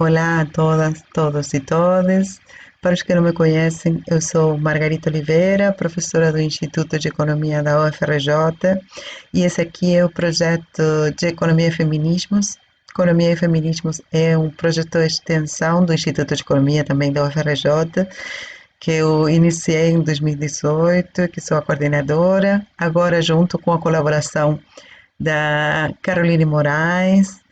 Olá a todas, todos e todas. Para os que não me conhecem, eu sou Margarita Oliveira, professora do Instituto de Economia da UFRJ, e esse aqui é o projeto de Economia e Feminismos. Economia e Feminismos é um projeto de extensão do Instituto de Economia, também da UFRJ, que eu iniciei em 2018, que sou a coordenadora, agora junto com a colaboração da Caroline Moraes,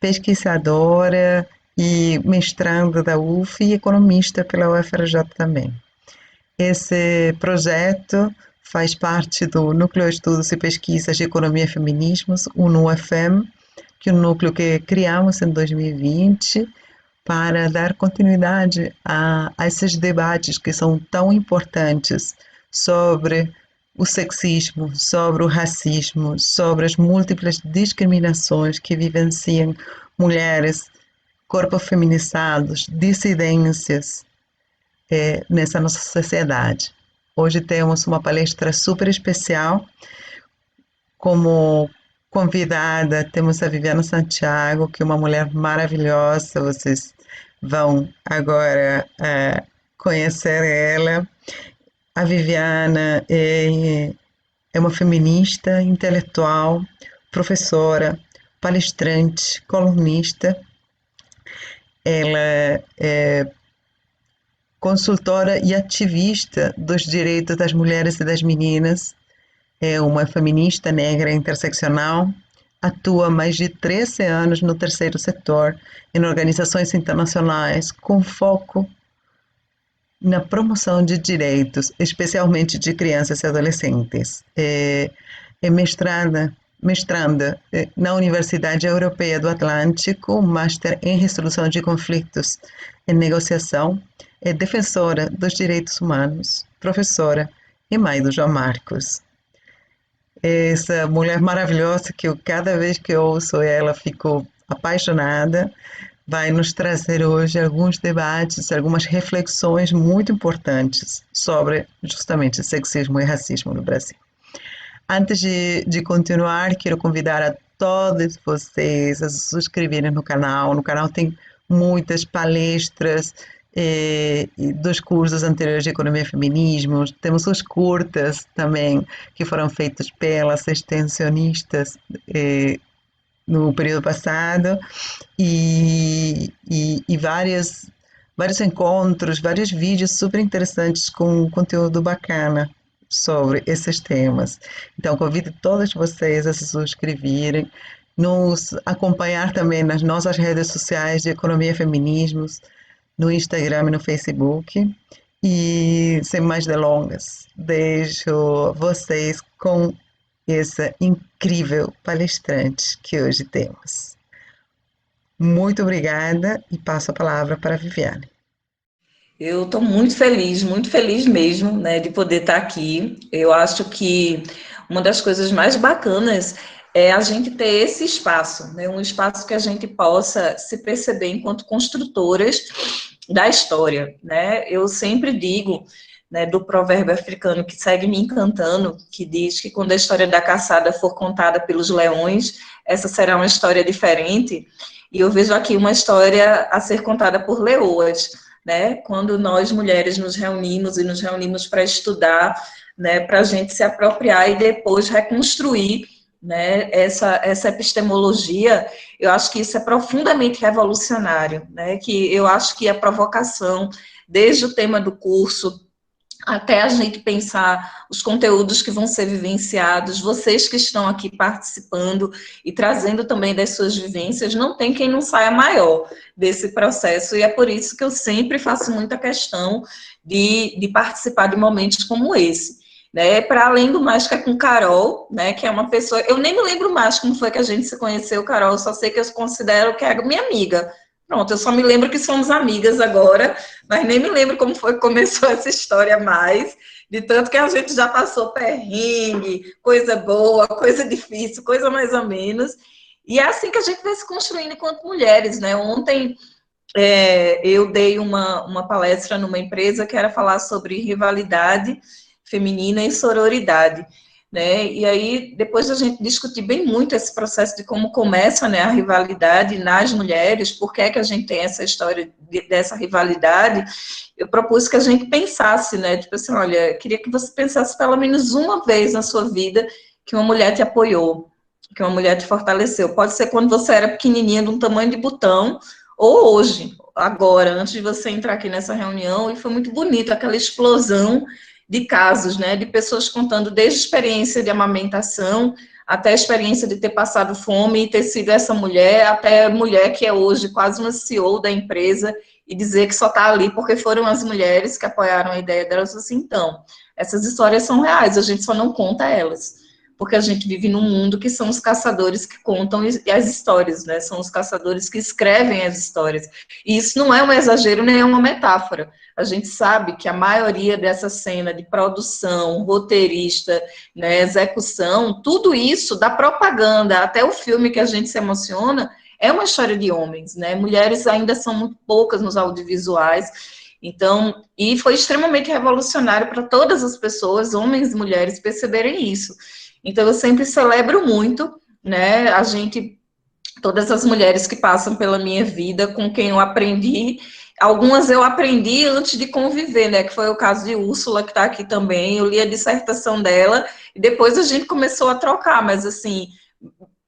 pesquisadora e mestranda da UF e economista pela UFRJ também. Esse projeto faz parte do Núcleo de Estudos e Pesquisas de Economia e Feminismos, o NUFM, que é um núcleo que criamos em 2020 para dar continuidade a esses debates que são tão importantes sobre o sexismo, sobre o racismo, sobre as múltiplas discriminações que vivenciam mulheres, corpos feminizados, dissidências nessa nossa sociedade. Hoje temos uma palestra super especial. Como convidada, temos a Viviana Santiago, que é uma mulher maravilhosa. Vocês vão agora conhecer ela. A Viviana é uma feminista, intelectual, professora, palestrante, colunista. Ela é consultora e ativista dos direitos das mulheres e das meninas. É uma feminista negra interseccional. Atua há mais de 13 anos no terceiro setor, em organizações internacionais, com foco na promoção de direitos, especialmente de crianças e adolescentes. É mestranda na Universidade Europeia do Atlântico, Master em Resolução de Conflitos e Negociação, é defensora dos direitos humanos, professora e mãe do João Marcos. Essa mulher maravilhosa que eu, cada vez que eu ouço ela, fico apaixonada, vai nos trazer hoje alguns debates, algumas reflexões muito importantes sobre justamente sexismo e racismo no Brasil. Antes de continuar, quero convidar a todos vocês a se suscreverem no canal. No canal tem muitas palestras dos cursos anteriores de Economia e Feminismo. Temos os curtas também, que foram feitos pelas extensionistas no período passado, e vários encontros, vários vídeos super interessantes com conteúdo bacana sobre esses temas. Então, convido todos vocês a se suscreverem, nos acompanhar também nas nossas redes sociais de Economia e Feminismos, no Instagram e no Facebook. E, sem mais delongas, deixo vocês com essa incrível palestrante que hoje temos. Muito obrigada e passo a palavra para a Viviane. Eu estou muito feliz mesmo, né, de poder estar aqui. Eu acho que uma das coisas mais bacanas é a gente ter esse espaço, né, um espaço que a gente possa se perceber enquanto construtoras da história, né? Eu sempre digo, né, do provérbio africano que segue me encantando, que diz que quando a história da caçada for contada pelos leões, essa será uma história diferente. E eu vejo aqui uma história a ser contada por leoas, né? Quando nós mulheres nos reunimos para estudar, né, para a gente se apropriar e depois reconstruir, né, essa epistemologia, eu acho que isso é profundamente revolucionário, né? Que eu acho que a provocação, desde o tema do curso até a gente pensar os conteúdos que vão ser vivenciados, vocês que estão aqui participando e trazendo também das suas vivências, não tem quem não saia maior desse processo, e é por isso que eu sempre faço muita questão de participar de momentos como esse. Né, para além do mais que é com Carol, né, que é uma pessoa, eu nem me lembro mais como foi que a gente se conheceu, Carol, eu só sei que eu considero que é minha amiga. Pronto, eu só me lembro que somos amigas agora, mas nem me lembro como foi que começou essa história mais, de tanto que a gente já passou perrengue, coisa boa, coisa difícil, coisa mais ou menos, e é assim que a gente vai se construindo enquanto mulheres, né? Ontem eu dei uma palestra numa empresa que era falar sobre rivalidade feminina e sororidade, né? E aí, depois da gente discutir bem muito esse processo de como começa, né, a rivalidade nas mulheres, por que é que a gente tem essa história dessa rivalidade, eu propus que a gente pensasse, né, tipo assim, olha, queria que você pensasse pelo menos uma vez na sua vida que uma mulher te apoiou, que uma mulher te fortaleceu. Pode ser quando você era pequenininha, de um tamanho de botão, ou hoje, agora, antes de você entrar aqui nessa reunião, e foi muito bonito aquela explosão de casos, né, de pessoas contando desde a experiência de amamentação, até a experiência de ter passado fome e ter sido essa mulher, até a mulher que é hoje quase uma CEO da empresa, e dizer que só está ali porque foram as mulheres que apoiaram a ideia delas, assim, então, essas histórias são reais, a gente só não conta elas, porque a gente vive num mundo que são os caçadores que contam as histórias, né, são os caçadores que escrevem as histórias, e isso não é um exagero, nem é uma metáfora, a gente sabe que a maioria dessa cena de produção, roteirista, né, execução, tudo isso, da propaganda até o filme que a gente se emociona, é uma história de homens, né? Mulheres ainda são muito poucas nos audiovisuais, então, e foi extremamente revolucionário para todas as pessoas, homens e mulheres, perceberem isso. Então, eu sempre celebro muito, né? A gente, todas as mulheres que passam pela minha vida, com quem eu aprendi, algumas eu aprendi antes de conviver, né? Que foi o caso de Úrsula, que está aqui também. Eu li a dissertação dela e depois a gente começou a trocar, mas assim,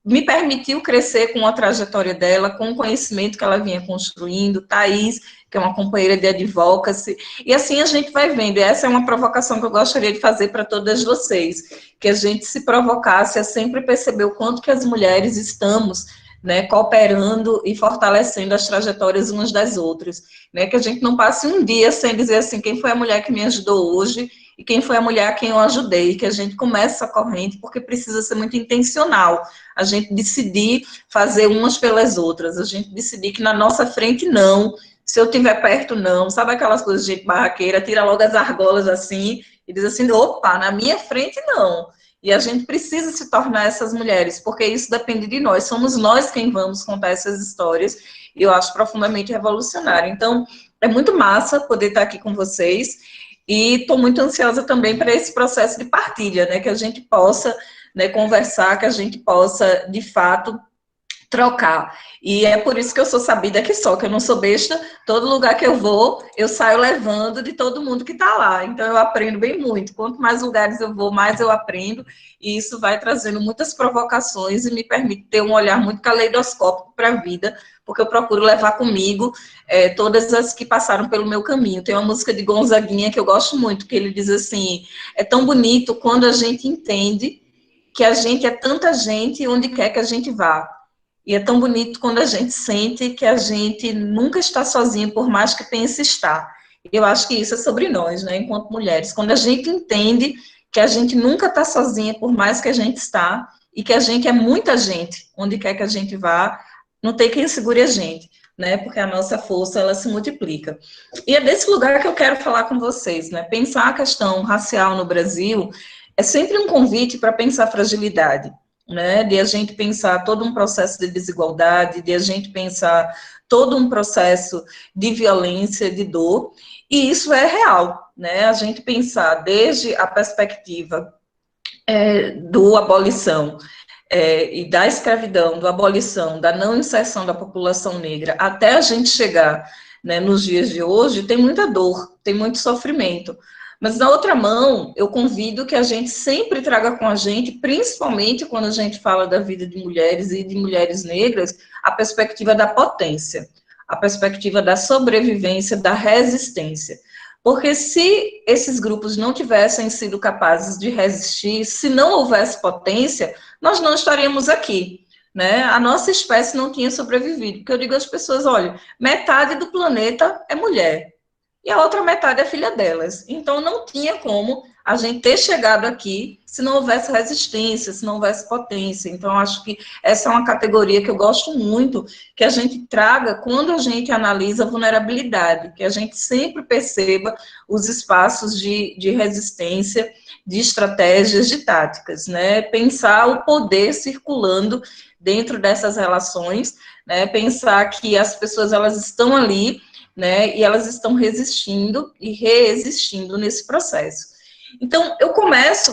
me permitiu crescer com a trajetória dela, com o conhecimento que ela vinha construindo, Thaís, que é uma companheira de advocacy, e assim a gente vai vendo, e essa é uma provocação que eu gostaria de fazer para todas vocês, que a gente se provocasse a sempre perceber o quanto que as mulheres estamos, né, cooperando e fortalecendo as trajetórias umas das outras, né, que a gente não passe um dia sem dizer assim, quem foi a mulher que me ajudou hoje, e quem foi a mulher a quem eu ajudei, que a gente comece essa corrente, porque precisa ser muito intencional, a gente decidir fazer umas pelas outras, a gente decidir que na nossa frente não, se eu estiver perto não, sabe aquelas coisas de gente barraqueira, tira logo as argolas assim, e diz assim, opa, na minha frente não, e a gente precisa se tornar essas mulheres, porque isso depende de nós, somos nós quem vamos contar essas histórias, e eu acho profundamente revolucionário, então, é muito massa poder estar aqui com vocês, e estou muito ansiosa também para esse processo de partilha, né, que a gente possa, né, conversar, que a gente possa, de fato, trocar. E é por isso que eu sou sabida que só, que eu não sou besta, todo lugar que eu vou, eu saio levando de todo mundo que está lá. Então, eu aprendo bem muito. Quanto mais lugares eu vou, mais eu aprendo, e isso vai trazendo muitas provocações e me permite ter um olhar muito caleidoscópico para a vida, porque eu procuro levar comigo todas as que passaram pelo meu caminho. Tem uma música de Gonzaguinha que eu gosto muito, que ele diz assim, é tão bonito quando a gente entende que a gente é tanta gente onde quer que a gente vá. E é tão bonito quando a gente sente que a gente nunca está sozinha, por mais que pense estar. Eu acho que isso é sobre nós, né, enquanto mulheres. Quando a gente entende que a gente nunca está sozinha, por mais que a gente está, e que a gente é muita gente, onde quer que a gente vá, não tem quem segure a gente, né, porque a nossa força, ela se multiplica. E é desse lugar que eu quero falar com vocês, né, pensar a questão racial no Brasil é sempre um convite para pensar fragilidade, né, de a gente pensar todo um processo de desigualdade, de a gente pensar todo um processo de violência, de dor, e isso é real, né, a gente pensar desde a perspectiva do abolição, e da escravidão, da abolição, da não inserção da população negra, até a gente chegar, né, nos dias de hoje, tem muita dor, tem muito sofrimento. Mas, na outra mão, eu convido que a gente sempre traga com a gente, principalmente quando a gente fala da vida de mulheres e de mulheres negras, a perspectiva da potência, a perspectiva da sobrevivência, da resistência. Porque se esses grupos não tivessem sido capazes de resistir, se não houvesse potência, nós não estaríamos aqui, né? A nossa espécie não tinha sobrevivido. Porque eu digo às pessoas, olha, metade do planeta é mulher e a outra metade é filha delas. Então, não tinha como a gente ter chegado aqui se não houvesse resistência, se não houvesse potência. Então, acho que essa é uma categoria que eu gosto muito, que a gente traga quando a gente analisa a vulnerabilidade, que a gente sempre perceba os espaços de resistência, de estratégias, de táticas, né? Pensar o poder circulando dentro dessas relações, né? Pensar que as pessoas, elas estão ali, né, e elas estão resistindo e reexistindo nesse processo. Então, eu começo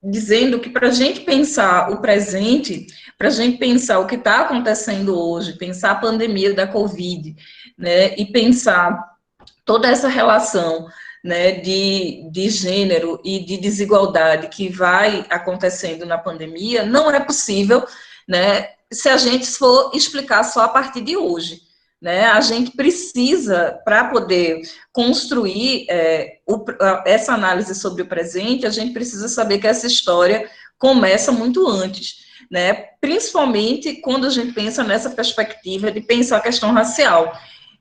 dizendo que para a gente pensar o presente, para a gente pensar o que está acontecendo hoje, pensar a pandemia da Covid, né, e pensar toda essa relação, né, de gênero e de desigualdade que vai acontecendo na pandemia, não é possível, né, se a gente for explicar só a partir de hoje. Né, a gente precisa, para poder construir essa análise sobre o presente, a gente precisa saber que essa história começa muito antes, né, principalmente quando a gente pensa nessa perspectiva de pensar a questão racial.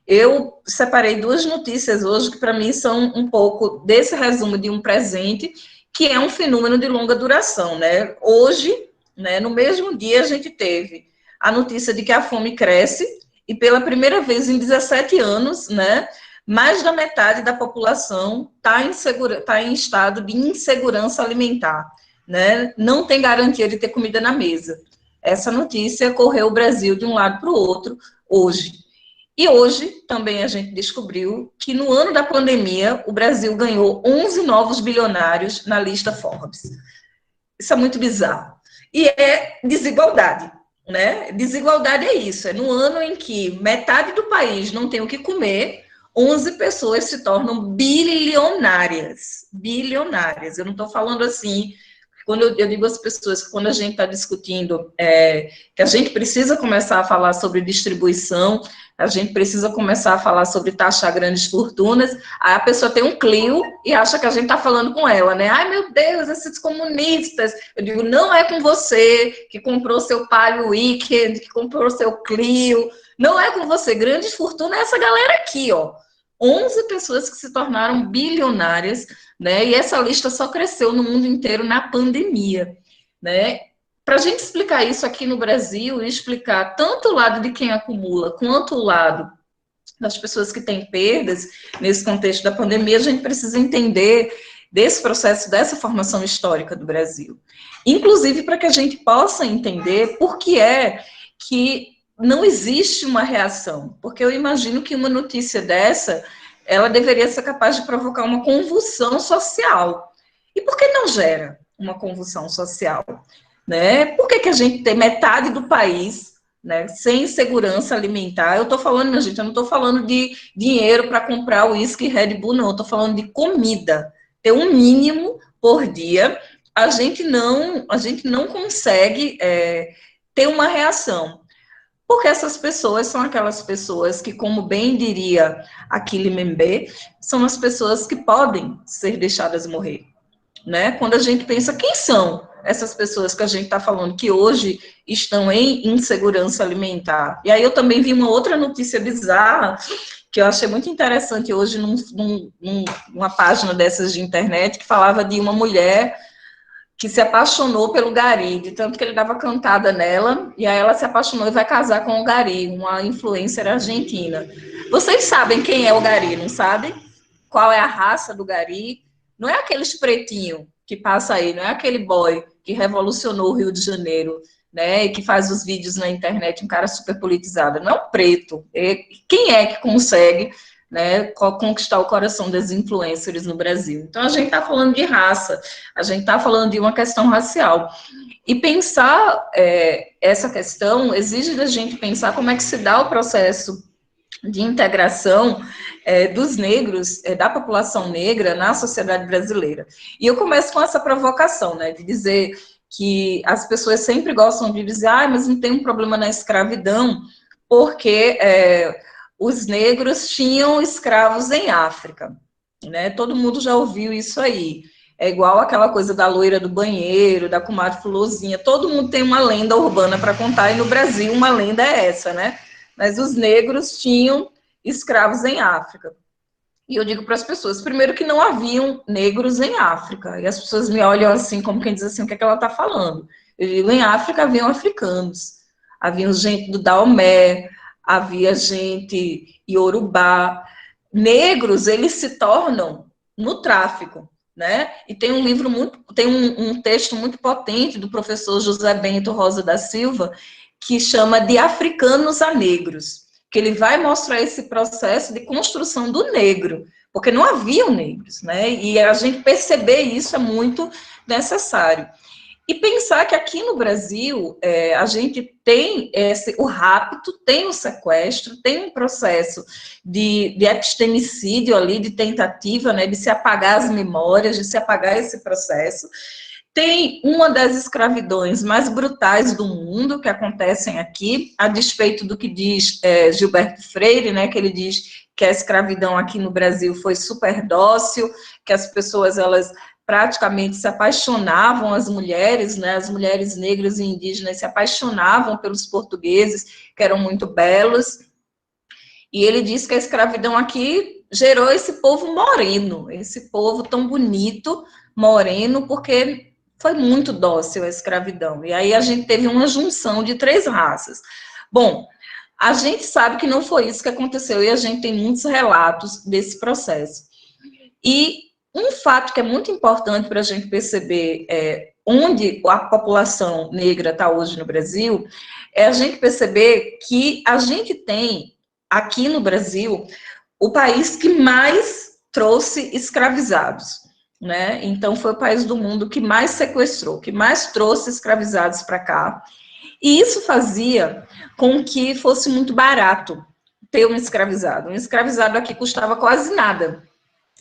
Eu separei duas notícias hoje que, para mim, são um pouco desse resumo de um presente, que é um fenômeno de longa duração, né? Hoje, né, no mesmo dia, a gente teve a notícia de que a fome cresce, e pela primeira vez em 17 anos, né, mais da metade da população está em estado de insegurança alimentar, né? Não tem garantia de ter comida na mesa. Essa notícia correu o Brasil de um lado para o outro hoje. E hoje também a gente descobriu que no ano da pandemia o Brasil ganhou 11 novos bilionários na lista Forbes. Isso é muito bizarro. E é desigualdade, né? Desigualdade é isso, é no ano em que metade do país não tem o que comer, 11 pessoas se tornam bilionárias. Bilionárias. Eu não estou falando assim, quando eu digo às pessoas que quando a gente está discutindo que a gente precisa começar a falar sobre distribuição, a gente precisa começar a falar sobre taxar grandes fortunas, aí a pessoa tem um Clio e acha que a gente está falando com ela, né? Ai, meu Deus, esses comunistas. Eu digo, não é com você que comprou seu Palio Weekend, que comprou seu Clio, não é com você. Grandes fortunas é essa galera aqui, ó. 11 pessoas que se tornaram bilionárias, né? E essa lista só cresceu no mundo inteiro na pandemia, né? Para a gente explicar isso aqui no Brasil e explicar tanto o lado de quem acumula quanto o lado das pessoas que têm perdas nesse contexto da pandemia, a gente precisa entender desse processo, dessa formação histórica do Brasil. Inclusive para que a gente possa entender por que é que não existe uma reação, porque eu imagino que uma notícia dessa, ela deveria ser capaz de provocar uma convulsão social. E por que não gera uma convulsão social? Né? Por que a gente tem metade do país, né, sem segurança alimentar? Eu estou falando, minha gente, eu não estou falando de dinheiro para comprar uísque Red Bull, não. Eu estou falando de comida. Ter um mínimo por dia, a gente não consegue ter uma reação. Porque essas pessoas são aquelas pessoas que, como bem diria Achille Mbembe, são as pessoas que podem ser deixadas morrer. Né? Quando a gente pensa, quem são essas pessoas que a gente está falando que hoje estão em insegurança alimentar? E aí eu também vi uma outra notícia bizarra, que eu achei muito interessante hoje numa página dessas de internet, que falava de uma mulher que se apaixonou pelo gari, de tanto que ele dava cantada nela, e aí ela se apaixonou e vai casar com o gari, uma influencer argentina. Vocês sabem quem é o gari, não sabem? Qual é a raça do gari? Não é aqueles pretinho que passa aí, não é aquele boy que revolucionou o Rio de Janeiro, né, e que faz os vídeos na internet, um cara super politizado. Não é um preto. Quem é que consegue, né, conquistar o coração das influencers no Brasil? Então, a gente está falando de raça, a gente está falando de uma questão racial. E pensar essa questão exige da gente pensar como é que se dá o processo de integração dos negros, da população negra na sociedade brasileira. E eu começo com essa provocação, né, de dizer que as pessoas sempre gostam de dizer, mas não tem um problema na escravidão, porque os negros tinham escravos em África, né? Todo mundo já ouviu isso aí. É igual aquela coisa da loira do banheiro, da comadre Fulozinha, todo mundo tem uma lenda urbana para contar, e no Brasil uma lenda é essa, né? Mas os negros tinham escravos em África. E eu digo para as pessoas, primeiro que não haviam negros em África, e as pessoas me olham assim, como quem diz assim, o que é que ela está falando? Eu digo, em África haviam africanos, havia gente do Daomé, havia gente iorubá. Negros, eles se tornam no tráfico, né? E tem um texto muito potente do professor José Bento Rosa da Silva, que chama de Africanos a Negros, que ele vai mostrar esse processo de construção do negro, porque não haviam negros, né? E a gente perceber isso é muito necessário. E pensar que aqui no Brasil, a gente tem o rapto, tem o sequestro, tem um processo de epistemicídio ali, de tentativa, né, de se apagar as memórias, de se apagar esse processo. Tem uma das escravidões mais brutais do mundo que acontecem aqui, a despeito do que diz Gilberto Freire, né, que ele diz que a escravidão aqui no Brasil foi super dócil, que as pessoas, elas praticamente se apaixonavam, as mulheres, né, as mulheres negras e indígenas se apaixonavam pelos portugueses, que eram muito belos, e ele diz que a escravidão aqui gerou esse povo moreno, esse povo tão bonito, moreno, porque foi muito dócil a escravidão, e aí a gente teve uma junção de 3 raças. Bom, a gente sabe que não foi isso que aconteceu, e a gente tem muitos relatos desse processo. E um fato que é muito importante para a gente perceber onde a população negra está hoje no Brasil, é a gente perceber que a gente tem, aqui no Brasil, o país que mais trouxe escravizados, né? Então, foi o país do mundo que mais sequestrou, que mais trouxe escravizados para cá. E isso fazia com que fosse muito barato ter um escravizado. Um escravizado aqui custava quase nada.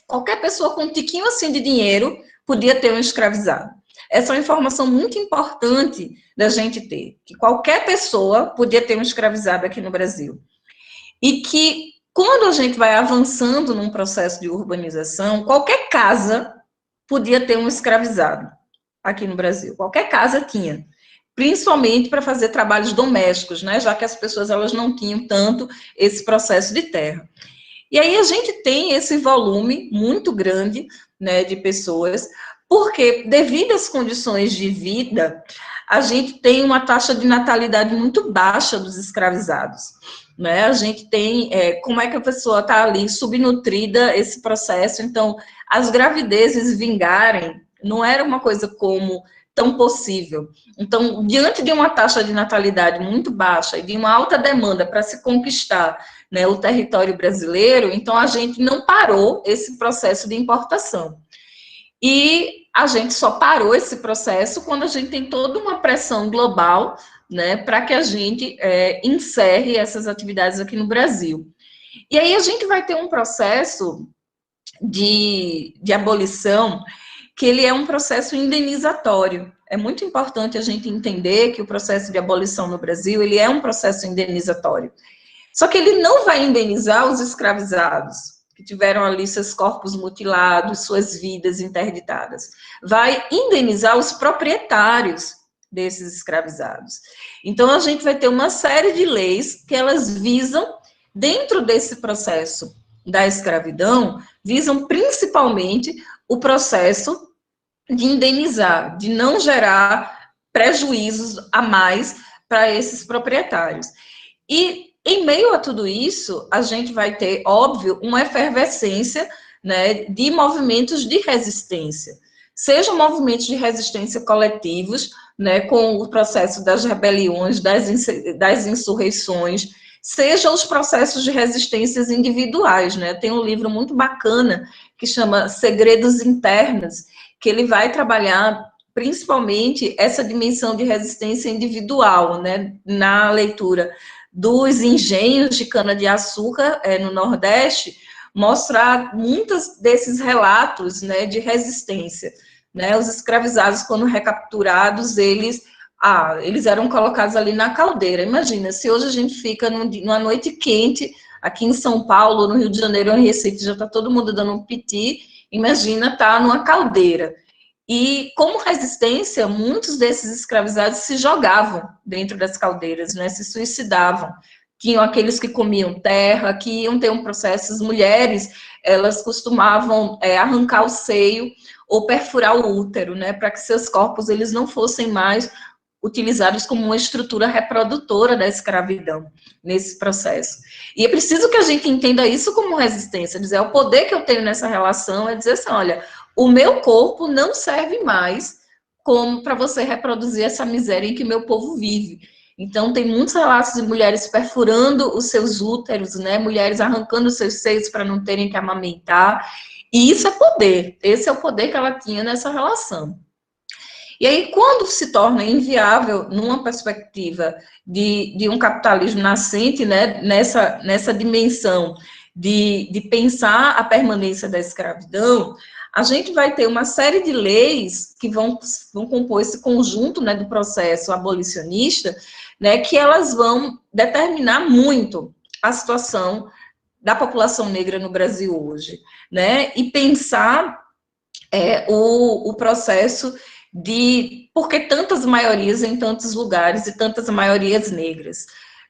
Qualquer pessoa com um tiquinho assim de dinheiro podia ter um escravizado. Essa é uma informação muito importante da gente ter, que qualquer pessoa podia ter um escravizado aqui no Brasil. E que, quando a gente vai avançando num processo de urbanização, qualquer casa podia ter um escravizado aqui no Brasil. Qualquer casa tinha. Principalmente para fazer trabalhos domésticos, né? Já que as pessoas, elas não tinham tanto esse processo de terra. E aí a gente tem esse volume muito grande, né, de pessoas, porque devido às condições de vida, a gente tem uma taxa de natalidade muito baixa dos escravizados, né? A gente tem, como é que a pessoa está ali subnutrida, esse processo, então as gravidezes vingarem não era uma coisa como tão possível. Então, diante de uma taxa de natalidade muito baixa e de uma alta demanda para se conquistar, né, o território brasileiro, então a gente não parou esse processo de importação. E a gente só parou esse processo quando a gente tem toda uma pressão global, né, para que a gente encerre essas atividades aqui no Brasil. E aí a gente vai ter um processo de abolição que ele é um processo indenizatório. É muito importante a gente entender que o processo de abolição no Brasil, ele é um processo indenizatório. Só que ele não vai indenizar os escravizados, que tiveram ali seus corpos mutilados, suas vidas interditadas. Vai indenizar os proprietários desses escravizados. Então, a gente vai ter uma série de leis que elas visam, dentro desse processo da escravidão, visam principalmente o processo de indenizar, de não gerar prejuízos a mais para esses proprietários. E, em meio a tudo isso, a gente vai ter, óbvio, uma efervescência, né, de movimentos de resistência. Sejam movimentos de resistência coletivos, né, com o processo das rebeliões, das insurreições, sejam os processos de resistências individuais, né? Tem um livro muito bacana que chama Segredos Internos, que ele vai trabalhar principalmente essa dimensão de resistência individual, né, na leitura dos engenhos de cana-de-açúcar no Nordeste, mostrar muitos desses relatos, né, de resistência, né? Os escravizados, quando recapturados, eles eram colocados ali na caldeira. Imagina, se hoje a gente fica numa noite quente, aqui em São Paulo, no Rio de Janeiro, em Recife, já está todo mundo dando um piti, imagina estar numa caldeira. E, como resistência, muitos desses escravizados se jogavam dentro das caldeiras, né, se suicidavam. Tinham aqueles que comiam terra, que iam ter um processo, as mulheres, elas costumavam arrancar o seio ou perfurar o útero, né, para que seus corpos eles não fossem mais utilizados como uma estrutura reprodutora da escravidão nesse processo. E é preciso que a gente entenda isso como resistência, dizer, o poder que eu tenho nessa relação é dizer assim, olha, o meu corpo não serve mais como para você reproduzir essa miséria em que meu povo vive. Então, tem muitos relatos de mulheres perfurando os seus úteros, né? Mulheres arrancando os seus seios para não terem que amamentar. E isso é poder. Esse é o poder que ela tinha nessa relação. E aí, quando se torna inviável, numa perspectiva de um capitalismo nascente, né, nessa dimensão de pensar a permanência da escravidão, a gente vai ter uma série de leis que vão compor esse conjunto, né, do processo abolicionista, né, que elas vão determinar muito a situação da população negra no Brasil hoje, né, e pensar o processo de por que tantas maiorias em tantos lugares e tantas maiorias negras,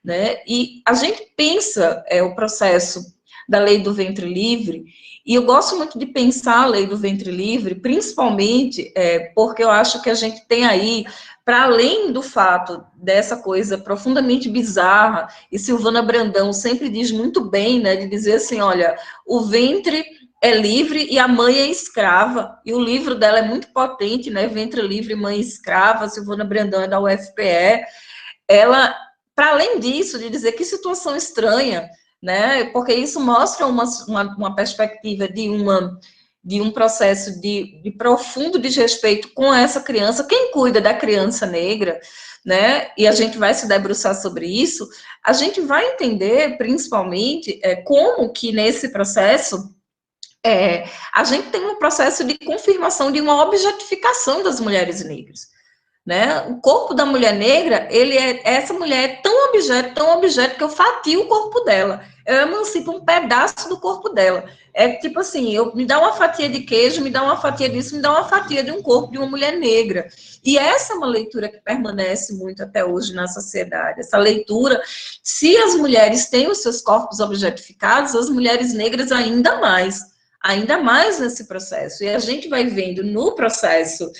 né? E a gente pensa o processo da lei do ventre livre, e eu gosto muito de pensar a lei do ventre livre, principalmente porque eu acho que a gente tem aí, para além do fato dessa coisa profundamente bizarra, e Silvana Brandão sempre diz muito bem, né, de dizer assim, olha, o ventre é livre e a mãe é escrava, e o livro dela é muito potente, né, Ventre Livre, Mãe Escrava, Silvana Brandão é da UFPE, ela, para além disso, de dizer que situação estranha, né, porque isso mostra uma perspectiva de um processo de profundo desrespeito com essa criança, quem cuida da criança negra, né, e a gente vai se debruçar sobre isso, a gente vai entender, principalmente, como que nesse processo, a gente tem um processo de confirmação de uma objetificação das mulheres negras, né? O corpo da mulher negra, essa mulher é tão objeto, que eu fatio o corpo dela, eu emancipo um pedaço do corpo dela. É tipo assim, me dá uma fatia de queijo, me dá uma fatia disso, me dá uma fatia de um corpo de uma mulher negra. E essa é uma leitura que permanece muito até hoje na sociedade. Essa leitura, se as mulheres têm os seus corpos objetificados, as mulheres negras ainda mais nesse processo. E a gente vai vendo no processo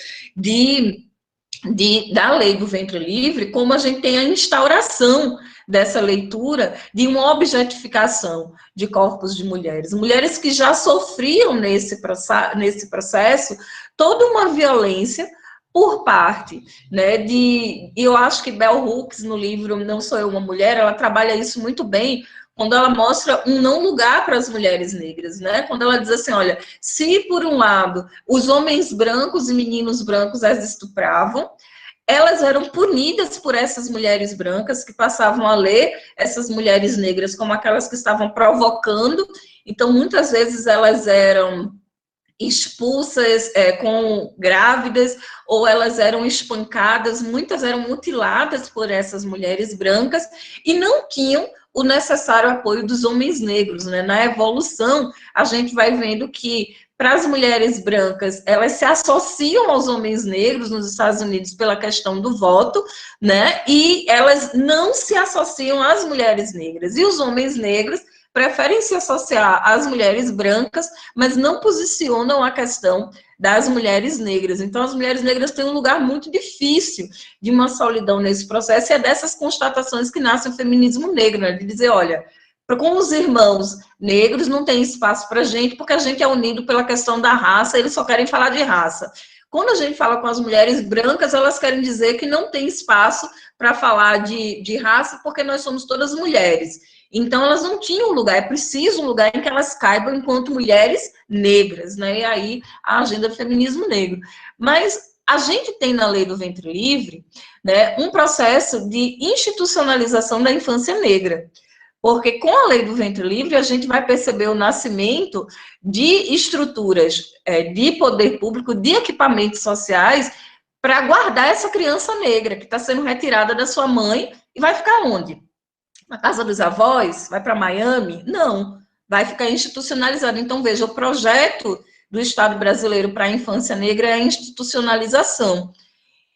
da lei do ventre livre, como a gente tem a instauração dessa leitura de uma objetificação de corpos de mulheres que já sofriam nesse processo toda uma violência por parte, né, eu acho que Bell Hooks, no livro Não Sou Eu Uma Mulher, ela trabalha isso muito bem, quando ela mostra um não lugar para as mulheres negras, né, quando ela diz assim, olha, se por um lado os homens brancos e meninos brancos as estupravam, elas eram punidas por essas mulheres brancas que passavam a ler essas mulheres negras como aquelas que estavam provocando, então muitas vezes elas eram expulsas com grávidas, ou elas eram espancadas, muitas eram mutiladas por essas mulheres brancas, e não tinham o necessário apoio dos homens negros, né? Na evolução, a gente vai vendo que para as mulheres brancas, elas se associam aos homens negros nos Estados Unidos pela questão do voto, né? E elas não se associam às mulheres negras. E os homens negros preferem se associar às mulheres brancas, mas não posicionam a questão das mulheres negras. Então, as mulheres negras têm um lugar muito difícil de uma solidão nesse processo, e é dessas constatações que nasce o feminismo negro, né? De dizer, olha, com os irmãos negros não tem espaço para a gente, porque a gente é unido pela questão da raça, eles só querem falar de raça. Quando a gente fala com as mulheres brancas, elas querem dizer que não tem espaço para falar de raça, porque nós somos todas mulheres. Então, elas não tinham lugar, é preciso um lugar em que elas caibam enquanto mulheres negras, né? E aí, a agenda do feminismo negro. Mas a gente tem na lei do ventre livre, né, um processo de institucionalização da infância negra. Porque com a lei do ventre livre, a gente vai perceber o nascimento de estruturas de poder público, de equipamentos sociais, para guardar essa criança negra que está sendo retirada da sua mãe e vai ficar onde? Na casa dos avós? Vai para Miami? Não, vai ficar institucionalizado. Então, veja, o projeto do Estado brasileiro para a infância negra é a institucionalização.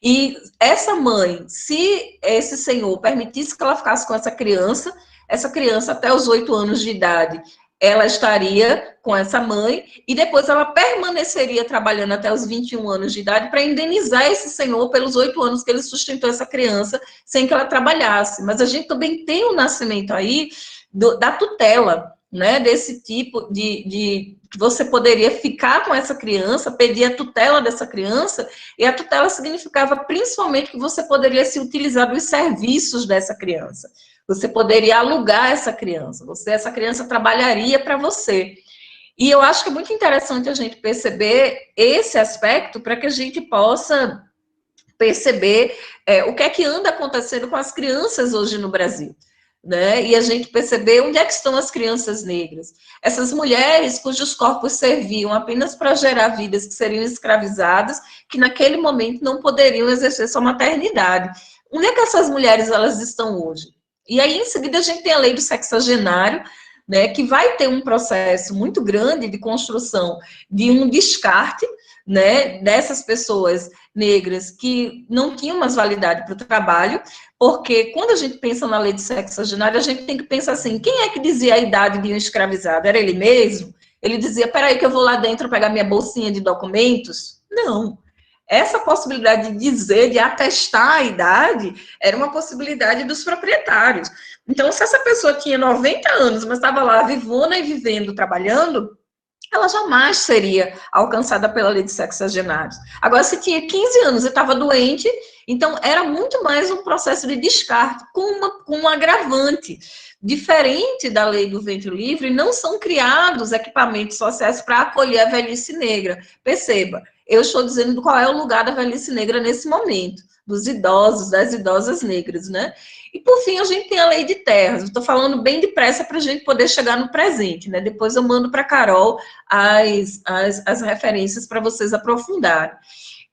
E essa mãe, se esse senhor permitisse que ela ficasse com essa criança até os 8 anos de idade, ela estaria com essa mãe, e depois ela permaneceria trabalhando até os 21 anos de idade para indenizar esse senhor pelos 8 anos que ele sustentou essa criança sem que ela trabalhasse. Mas a gente também tem o nascimento aí da tutela, né, desse tipo de que você poderia ficar com essa criança, pedir a tutela dessa criança, e a tutela significava principalmente que você poderia se utilizar dos serviços dessa criança. Você poderia alugar essa criança, essa criança trabalharia para você. E eu acho que é muito interessante a gente perceber esse aspecto para que a gente possa perceber o que é que anda acontecendo com as crianças hoje no Brasil. Né? E a gente perceber onde é que estão as crianças negras. Essas mulheres cujos corpos serviam apenas para gerar vidas que seriam escravizadas, que naquele momento não poderiam exercer sua maternidade. Onde é que essas mulheres elas estão hoje? E aí, em seguida, a gente tem a lei do sexagenário, né, que vai ter um processo muito grande de construção de um descarte, né, dessas pessoas negras que não tinham mais validade para o trabalho, porque quando a gente pensa na lei de sexagenário, a gente tem que pensar assim, quem é que dizia a idade de um escravizado? Era ele mesmo? Ele dizia, peraí que eu vou lá dentro pegar minha bolsinha de documentos? Não. Essa possibilidade de dizer, de atestar a idade, era uma possibilidade dos proprietários. Então, se essa pessoa tinha 90 anos, mas estava lá vivona e vivendo, trabalhando, ela jamais seria alcançada pela lei de sexagenários. Agora, se tinha 15 anos e estava doente, então era muito mais um processo de descarte, com um agravante. Diferente da lei do ventre livre, não são criados equipamentos sociais para acolher a velhice negra. Perceba, eu estou dizendo qual é o lugar da velhice negra nesse momento, dos idosos, das idosas negras, né? E, por fim, a gente tem a lei de terras. Estou falando bem depressa para a gente poder chegar no presente, né? Depois eu mando para a Carol as referências para vocês aprofundarem.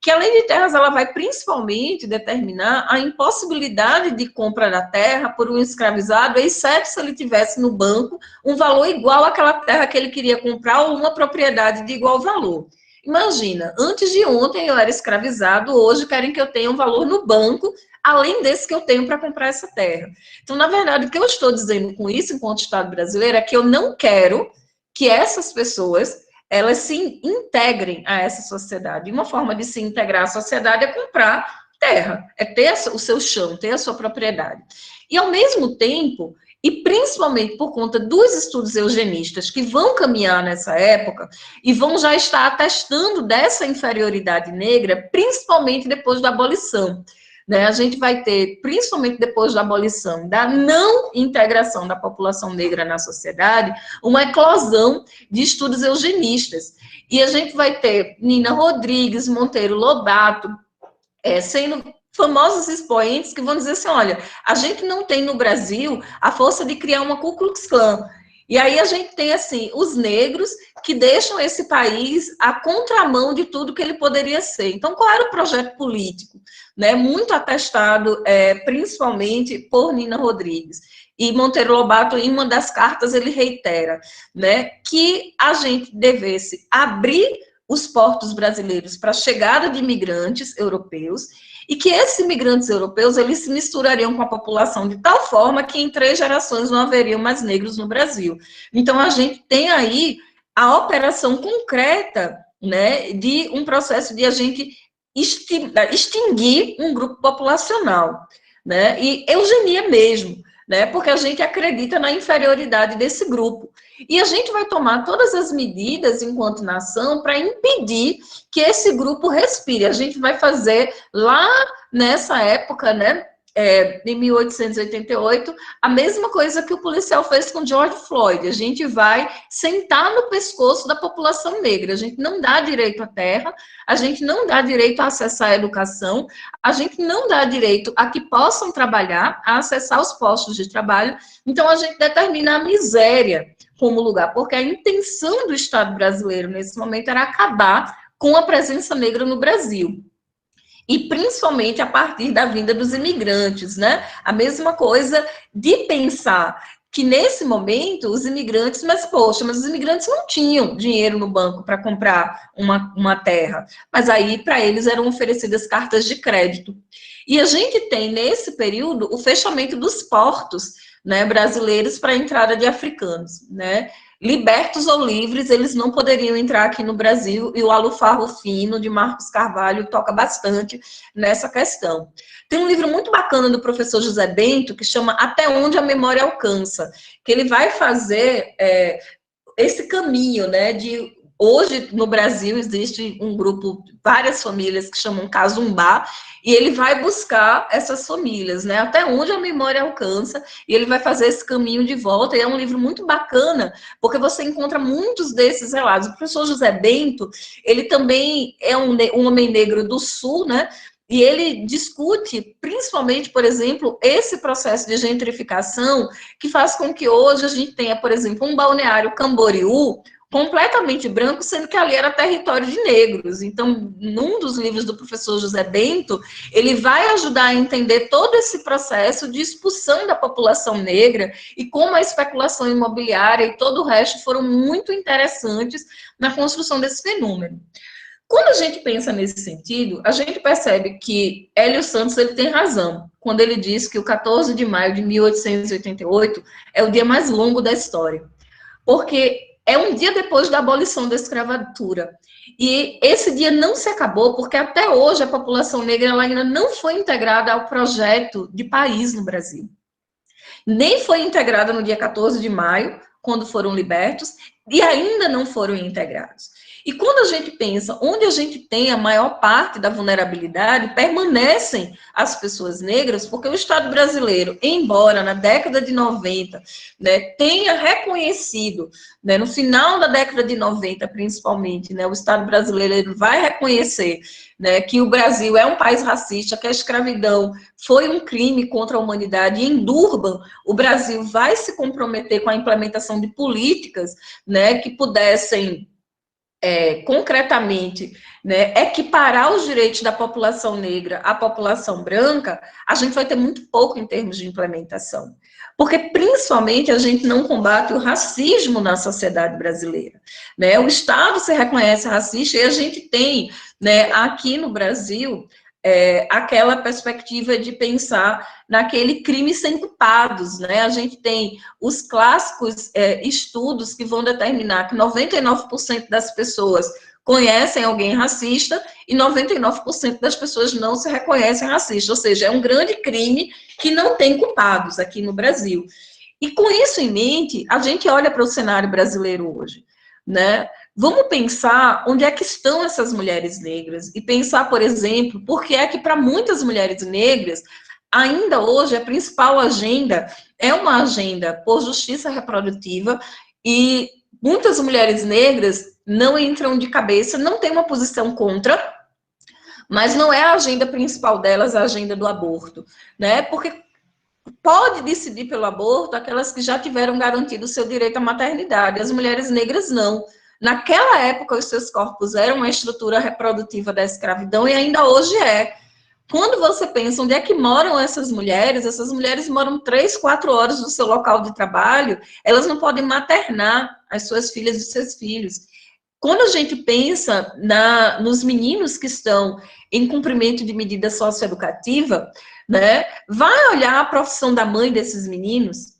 Que a lei de terras ela vai principalmente determinar a impossibilidade de compra da terra por um escravizado, exceto se ele tivesse no banco um valor igual àquela terra que ele queria comprar ou uma propriedade de igual valor. Imagina, antes de ontem eu era escravizado, hoje querem que eu tenha um valor no banco, além desse que eu tenho para comprar essa terra. Então, na verdade, o que eu estou dizendo com isso, enquanto Estado brasileiro, é que eu não quero que essas pessoas elas se integrem a essa sociedade. E uma forma de se integrar à sociedade é comprar terra, é ter o seu chão, ter a sua propriedade. E, ao mesmo tempo, e principalmente por conta dos estudos eugenistas que vão caminhar nessa época e vão já estar atestando dessa inferioridade negra, principalmente depois da abolição. Né? A gente vai ter, principalmente depois da abolição, da não integração da população negra na sociedade, uma eclosão de estudos eugenistas. E a gente vai ter Nina Rodrigues, Monteiro Lobato, sendo famosos expoentes que vão dizer assim, olha, a gente não tem no Brasil a força de criar uma Ku Klux Klan. E aí a gente tem, assim, os negros que deixam esse país à contramão de tudo que ele poderia ser. Então, qual era o projeto político? Né? Muito atestado, principalmente por Nina Rodrigues. E Monteiro Lobato, em uma das cartas, ele reitera, né, que a gente devesse abrir os portos brasileiros para a chegada de imigrantes europeus e que esses imigrantes europeus eles se misturariam com a população de tal forma que em 3 gerações não haveriam mais negros no Brasil. Então, a gente tem aí a operação concreta, né, de um processo de a gente extinguir um grupo populacional, né, e eugenia mesmo, né, porque a gente acredita na inferioridade desse grupo. E a gente vai tomar todas as medidas, enquanto nação, para impedir que esse grupo respire. A gente vai fazer lá nessa época, né, em 1888, a mesma coisa que o policial fez com George Floyd. A gente vai sentar no pescoço da população negra. A gente não dá direito à terra, a gente não dá direito a acessar a educação, a gente não dá direito a que possam trabalhar, a acessar os postos de trabalho. Então, a gente determina a miséria como lugar, porque a intenção do Estado brasileiro nesse momento era acabar com a presença negra no Brasil. E principalmente a partir da vinda dos imigrantes, né? A mesma coisa de pensar que nesse momento os imigrantes, mas os imigrantes não tinham dinheiro no banco para comprar uma terra, mas aí para eles eram oferecidas cartas de crédito. E a gente tem nesse período o fechamento dos portos, né, brasileiros para a entrada de africanos, né? Libertos ou livres, eles não poderiam entrar aqui no Brasil, e o Alufarro Fino, de Marcos Carvalho, toca bastante nessa questão. Tem um livro muito bacana do professor José Bento, que chama Até Onde a Memória Alcança, que ele vai fazer esse caminho, né, de... Hoje, no Brasil, existe um grupo, várias famílias que chamam Casumbá, e ele vai buscar essas famílias, né, até onde a memória alcança, e ele vai fazer esse caminho de volta, e é um livro muito bacana, porque você encontra muitos desses relatos. O professor José Bento, ele também é um homem negro do Sul, né, E ele discute, principalmente, por exemplo, esse processo de gentrificação que faz com que hoje a gente tenha, por exemplo, um balneário Camboriú completamente branco, sendo que ali era território de negros. Então, num dos livros do professor José Bento, ele vai ajudar a entender todo esse processo de expulsão da população negra e como a especulação imobiliária e todo o resto foram muito interessantes na construção desse fenômeno. Quando a gente pensa nesse sentido, a gente percebe que Hélio Santos ele tem razão quando ele diz que o 14 de maio de 1888 é o dia mais longo da história, porque é um dia depois da abolição da escravatura. E esse dia não se acabou porque até hoje a população negra ela ainda não foi integrada ao projeto de país no Brasil. Nem foi integrada no dia 14 de maio, quando foram libertos, e ainda não foram integrados. E quando a gente pensa onde a gente tem a maior parte da vulnerabilidade, permanecem as pessoas negras, porque o Estado brasileiro, embora na década de 90, né, tenha reconhecido, né, no final da década de 90, principalmente, né, o Estado brasileiro ele vai reconhecer, né, que o Brasil é um país racista, que a escravidão foi um crime contra a humanidade, e em Durban, o Brasil vai se comprometer com a implementação de políticas, né, que pudessem concretamente, né, equiparar os direitos da população negra à população branca, a gente vai ter muito pouco em termos de implementação. Porque, principalmente, a gente não combate o racismo na sociedade brasileira. Né? O Estado se reconhece racista e a gente tem, né, aqui no Brasil, aquela perspectiva de pensar naquele crime sem culpados, né? A gente tem os clássicos estudos que vão determinar que 99% das pessoas conhecem alguém racista e 99% das pessoas não se reconhecem racistas, ou seja, é um grande crime que não tem culpados aqui no Brasil. E com isso em mente, a gente olha para o cenário brasileiro hoje, né? Vamos pensar onde é que estão essas mulheres negras e pensar, por exemplo, por que é que para muitas mulheres negras, ainda hoje, a principal agenda é uma agenda por justiça reprodutiva e muitas mulheres negras não entram de cabeça, não têm uma posição contra, mas não é a agenda principal delas a agenda do aborto, né? Porque pode decidir pelo aborto aquelas que já tiveram garantido o seu direito à maternidade, as mulheres negras não. Naquela época, os seus corpos eram uma estrutura reprodutiva da escravidão e ainda hoje é. Quando você pensa onde é que moram essas mulheres moram 3, 4 horas do seu local de trabalho, elas não podem maternar as suas filhas e seus filhos. Quando a gente pensa nos meninos que estão em cumprimento de medida socioeducativa, né, vai olhar a profissão da mãe desses meninos,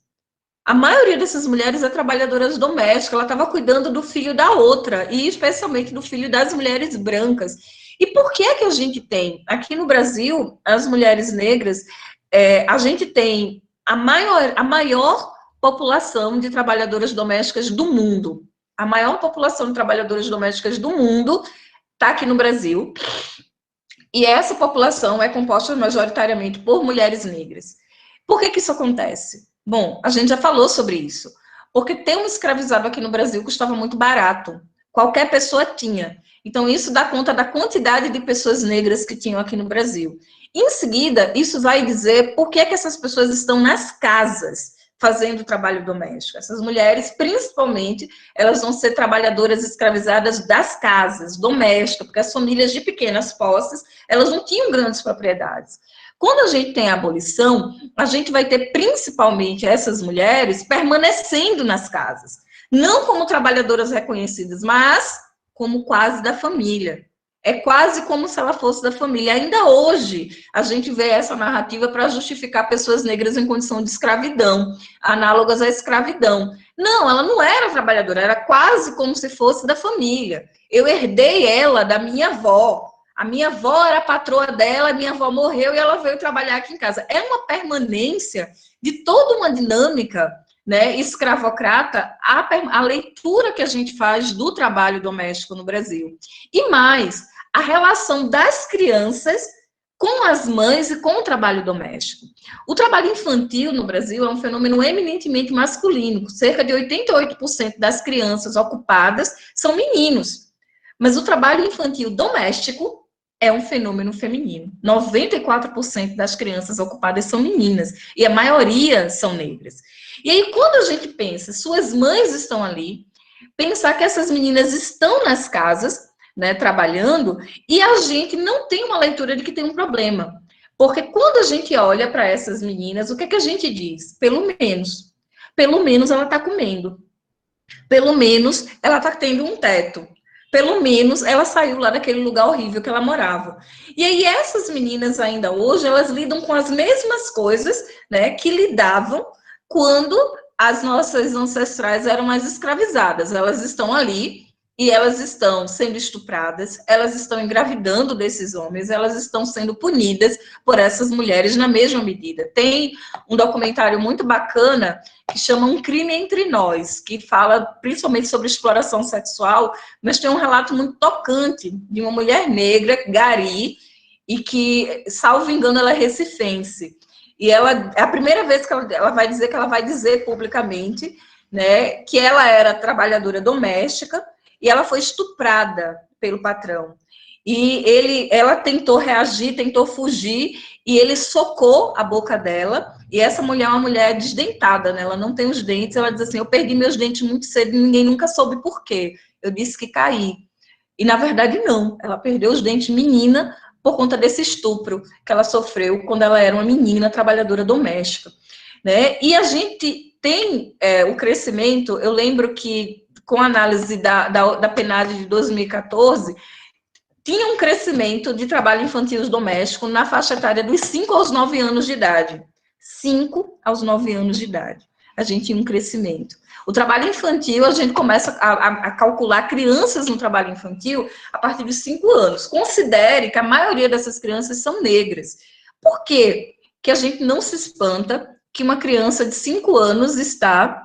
a maioria dessas mulheres é trabalhadoras domésticas, ela estava cuidando do filho da outra, e especialmente do filho das mulheres brancas. E por que é que a gente tem? Aqui no Brasil, as mulheres negras, a gente tem a maior população de trabalhadoras domésticas do mundo. A maior população de trabalhadoras domésticas do mundo está aqui no Brasil. E essa população é composta majoritariamente por mulheres negras. Por que isso acontece? Bom, a gente já falou sobre isso. Porque ter um escravizado aqui no Brasil custava muito barato. Qualquer pessoa tinha. Então, isso dá conta da quantidade de pessoas negras que tinham aqui no Brasil. Em seguida, isso vai dizer por que essas pessoas estão nas casas fazendo trabalho doméstico. Essas mulheres, principalmente, elas vão ser trabalhadoras escravizadas das casas, domésticas, porque as famílias de pequenas posses, elas não tinham grandes propriedades. Quando a gente tem a abolição, a gente vai ter principalmente essas mulheres permanecendo nas casas. Não como trabalhadoras reconhecidas, mas como quase da família. É quase como se ela fosse da família. Ainda hoje, a gente vê essa narrativa para justificar pessoas negras em condição de escravidão, análogas à escravidão. Não, ela não era trabalhadora, era quase como se fosse da família. Eu herdei ela da minha avó. A minha avó era a patroa dela, a minha avó morreu e ela veio trabalhar aqui em casa. É uma permanência de toda uma dinâmica, né, escravocrata, a leitura que a gente faz do trabalho doméstico no Brasil. E mais, a relação das crianças com as mães e com o trabalho doméstico. O trabalho infantil no Brasil é um fenômeno eminentemente masculino. Cerca de 88% das crianças ocupadas são meninos. Mas o trabalho infantil doméstico é um fenômeno feminino. 94% das crianças ocupadas são meninas, e a maioria são negras. E aí, quando a gente pensa, suas mães estão ali, pensar que essas meninas estão nas casas, né, trabalhando, e a gente não tem uma leitura de que tem um problema. Porque quando a gente olha para essas meninas, o que é que a gente diz? Pelo menos ela está comendo. Pelo menos ela está tendo um teto. Pelo menos ela saiu lá daquele lugar horrível que ela morava. E aí essas meninas ainda hoje, elas lidam com as mesmas coisas, né, que lidavam quando as nossas ancestrais eram mais escravizadas. Elas estão ali e elas estão sendo estupradas, elas estão engravidando desses homens, elas estão sendo punidas por essas mulheres na mesma medida. Tem um documentário muito bacana que chama Um Crime Entre Nós, que fala principalmente sobre exploração sexual, mas tem um relato muito tocante de uma mulher negra, Gari, e que, salvo engano, ela é recifense. E ela, é a primeira vez que ela vai dizer que ela vai dizer publicamente, né, que ela era trabalhadora doméstica e ela foi estuprada pelo patrão. E ela tentou reagir, tentou fugir, e ele socou a boca dela, e essa mulher é uma mulher desdentada, né? Ela não tem os dentes, ela diz assim, eu perdi meus dentes muito cedo e ninguém nunca soube por quê. Eu disse que caí. E, na verdade, não. Ela perdeu os dentes menina por conta desse estupro que ela sofreu quando ela era uma menina trabalhadora doméstica, né? E a gente tem o crescimento, eu lembro que, com a análise da PNAD de 2014, tinha um crescimento de trabalho infantil doméstico na faixa etária dos 5 aos 9 anos de idade. 5 aos 9 anos de idade. A gente tinha um crescimento. O trabalho infantil, a gente começa a calcular crianças no trabalho infantil a partir dos 5 anos. Considere que a maioria dessas crianças são negras. Por quê que a gente não se espanta que uma criança de 5 anos está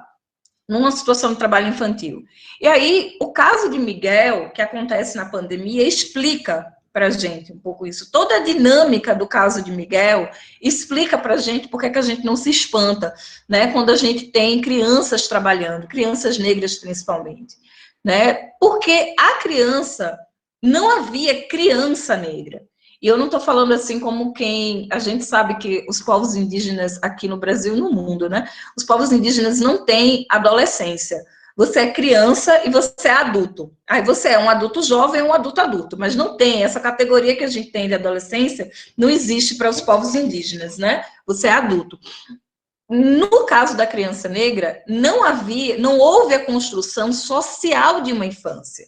numa situação de trabalho infantil? E aí, o caso de Miguel, que acontece na pandemia, explica para a gente um pouco isso. Toda a dinâmica do caso de Miguel explica para a gente por que a gente não se espanta, né, quando a gente tem crianças trabalhando, crianças negras principalmente, né? Porque a criança, não havia criança negra. E eu não estou falando assim como quem... A gente sabe que os povos indígenas aqui no Brasil e no mundo, né? Os povos indígenas não têm adolescência. Você é criança e você é adulto. Aí você é um adulto jovem ou um adulto adulto, mas não tem essa categoria que a gente tem de adolescência, não existe para os povos indígenas, né? Você é adulto. No caso da criança negra, não houve a construção social de uma infância.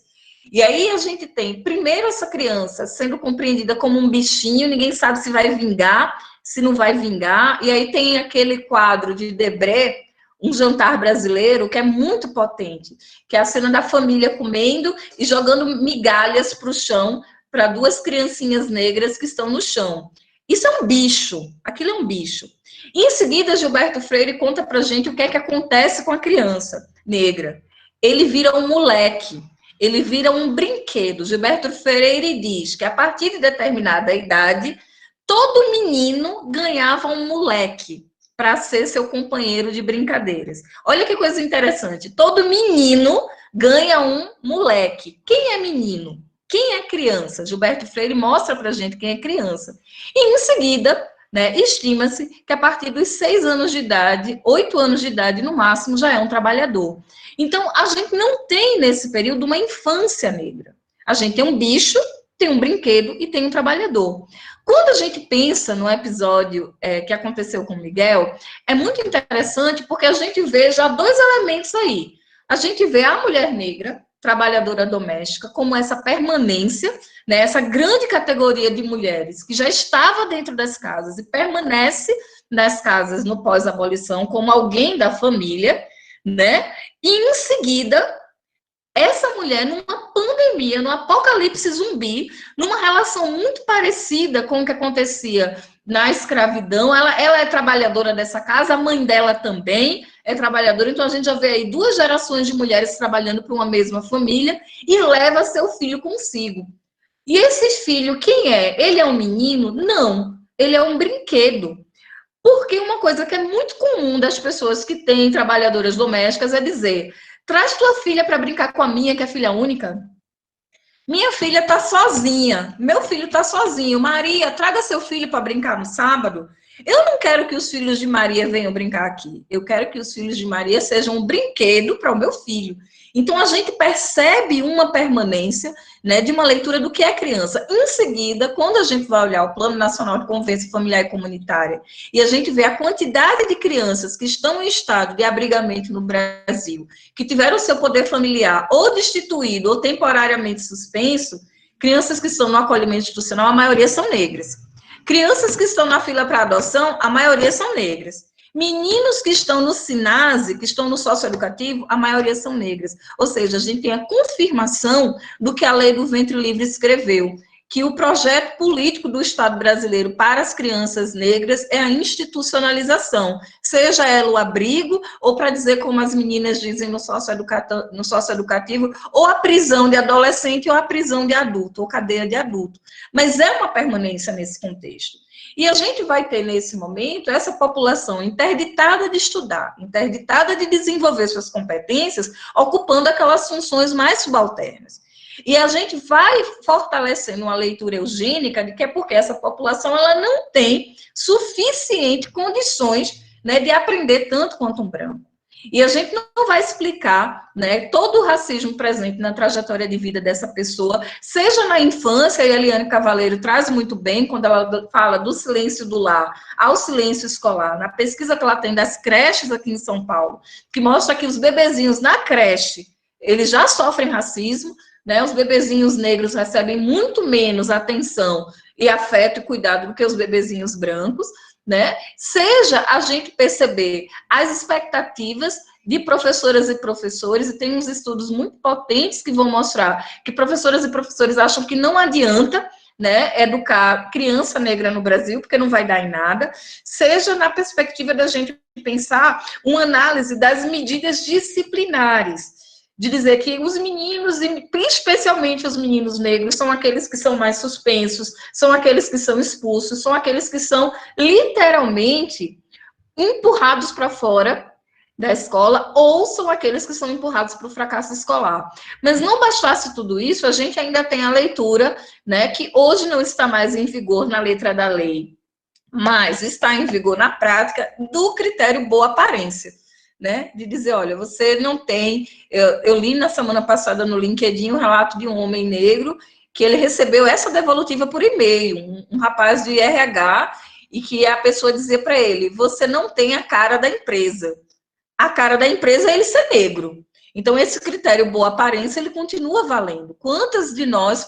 E aí a gente tem, primeiro, essa criança sendo compreendida como um bichinho, ninguém sabe se vai vingar, se não vai vingar, e aí tem aquele quadro de Debré, Um Jantar Brasileiro, que é muito potente, que é a cena da família comendo e jogando migalhas para o chão, para duas criancinhas negras que estão no chão. Isso é um bicho, aquilo é um bicho. E em seguida, Gilberto Freire conta para a gente o que é que acontece com a criança negra. Ele vira um moleque, ele vira um brinquedo. Gilberto Freire diz que a partir de determinada idade, todo menino ganhava um moleque para ser seu companheiro de brincadeiras. Olha que coisa interessante. Todo menino ganha um moleque. Quem é menino? Quem é criança? Gilberto Freire mostra para a gente quem é criança. E em seguida, né, estima-se que a partir dos 6 anos de idade, 8 anos de idade no máximo, já é um trabalhador. Então, a gente não tem nesse período uma infância negra. A gente tem um bicho, tem um brinquedo e tem um trabalhador. Quando a gente pensa no episódio que aconteceu com o Miguel, é muito interessante porque a gente vê já dois elementos aí. A gente vê a mulher negra, trabalhadora doméstica, como essa permanência, né, essa grande categoria de mulheres que já estava dentro das casas e permanece nas casas no pós-abolição como alguém da família, né? E em seguida, essa mulher, numa pandemia, no apocalipse zumbi, numa relação muito parecida com o que acontecia na escravidão, ela é trabalhadora dessa casa, a mãe dela também é trabalhadora, então a gente já vê aí duas gerações de mulheres trabalhando para uma mesma família e leva seu filho consigo. E esse filho, quem é? Ele é um menino? Não, ele é um brinquedo. Porque uma coisa que é muito comum das pessoas que têm trabalhadoras domésticas é dizer: traz tua filha para brincar com a minha, que é filha única. Minha filha está sozinha, meu filho está sozinho. Maria, traga seu filho para brincar no sábado. Eu não quero que os filhos de Maria venham brincar aqui. Eu quero que os filhos de Maria sejam um brinquedo para o meu filho. Então, a gente percebe uma permanência, né, de uma leitura do que é criança. Em seguida, quando a gente vai olhar o Plano Nacional de Convivência Familiar e Comunitária e a gente vê a quantidade de crianças que estão em estado de abrigamento no Brasil, que tiveram seu poder familiar ou destituído ou temporariamente suspenso, crianças que estão no acolhimento institucional, a maioria são negras. Crianças que estão na fila para adoção, a maioria são negras. Meninos que estão no SINASE, que estão no socioeducativo, a maioria são negras. Ou seja, a gente tem a confirmação do que a Lei do Ventre Livre escreveu, que o projeto político do Estado brasileiro para as crianças negras é a institucionalização, seja ela o abrigo, ou para dizer como as meninas dizem no socioeducativo, ou a prisão de adolescente ou a prisão de adulto, ou cadeia de adulto. Mas é uma permanência nesse contexto. E a gente vai ter, nesse momento, essa população interditada de estudar, interditada de desenvolver suas competências, ocupando aquelas funções mais subalternas. E a gente vai fortalecendo uma leitura eugênica de que é porque essa população ela não tem suficiente condições, né, de aprender tanto quanto um branco. E a gente não vai explicar, né, todo o racismo presente na trajetória de vida dessa pessoa, seja na infância, e a Eliane Cavaleiro traz muito bem, quando ela fala do silêncio do lar ao silêncio escolar, na pesquisa que ela tem das creches aqui em São Paulo, que mostra que os bebezinhos na creche, eles já sofrem racismo, né, os bebezinhos negros recebem muito menos atenção e afeto e cuidado do que os bebezinhos brancos, né? Seja a gente perceber as expectativas de professoras e professores, e tem uns estudos muito potentes que vão mostrar que professoras e professores acham que não adianta, né, educar criança negra no Brasil, porque não vai dar em nada, seja na perspectiva da gente pensar uma análise das medidas disciplinares, de dizer que os meninos, e especialmente os meninos negros, são aqueles que são mais suspensos, são aqueles que são expulsos, são aqueles que são literalmente empurrados para fora da escola, ou são aqueles que são empurrados para o fracasso escolar. Mas não bastasse tudo isso, a gente ainda tem a leitura, né, que hoje não está mais em vigor na letra da lei, mas está em vigor na prática, do critério boa aparência. Né, de dizer, olha, você não tem... Eu li na semana passada no LinkedIn um relato de um homem negro que ele recebeu essa devolutiva por e-mail, um rapaz de RH, e que a pessoa dizia para ele, você não tem a cara da empresa. A cara da empresa é ele ser negro. Então, esse critério boa aparência, ele continua valendo. Quantos de nós,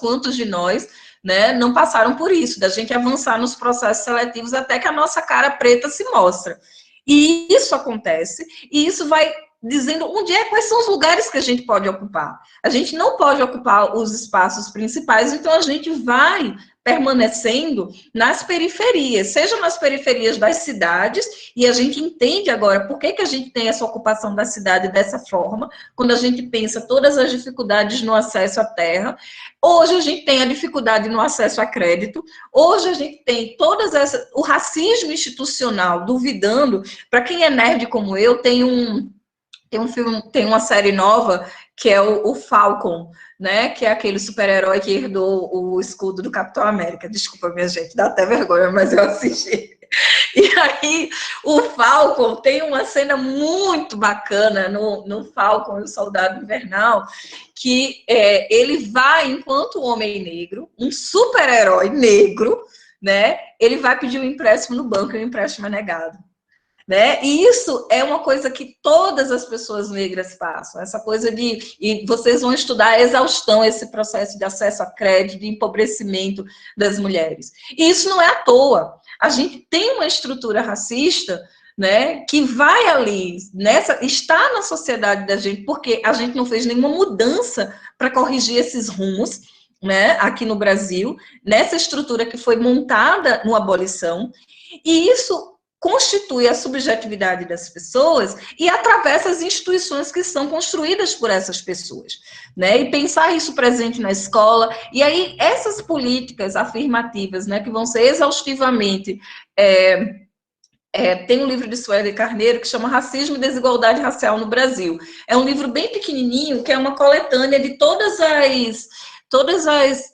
né, não passaram por isso, da gente avançar nos processos seletivos até que a nossa cara preta se mostra. E isso acontece, e isso vai dizendo quais são os lugares que a gente pode ocupar. A gente não pode ocupar os espaços principais, então a gente vai permanecendo nas periferias, seja nas periferias das cidades, e a gente entende agora por que a gente tem essa ocupação da cidade dessa forma, quando a gente pensa todas as dificuldades no acesso à terra. Hoje a gente tem a dificuldade no acesso a crédito, hoje a gente tem o racismo institucional, duvidando. Para quem é nerd como eu, tem um filme, tem uma série nova que é o Falcon, né? Que é aquele super-herói que herdou o escudo do Capitão América. Desculpa, minha gente, dá até vergonha, mas eu assisti. E aí, o Falcon tem uma cena muito bacana no Falcon, o Soldado Invernal, que ele vai, enquanto homem negro, um super-herói negro, né? Ele vai pedir um empréstimo no banco e o empréstimo é negado. Né? E isso é uma coisa que todas as pessoas negras passam, essa coisa e vocês vão estudar a exaustão, esse processo de acesso a crédito, de empobrecimento das mulheres. E isso não é à toa. A gente tem uma estrutura racista, né, que vai ali, está na sociedade da gente, porque a gente não fez nenhuma mudança para corrigir esses rumos, né, aqui no Brasil, nessa estrutura que foi montada no abolição, e isso constitui a subjetividade das pessoas e atravessa as instituições que são construídas por essas pessoas, né? E pensar isso presente na escola, e aí essas políticas afirmativas, né, que vão ser exaustivamente... tem um livro de Sueli Carneiro que chama Racismo e Desigualdade Racial no Brasil. É um livro bem pequenininho, que é uma coletânea de todas todas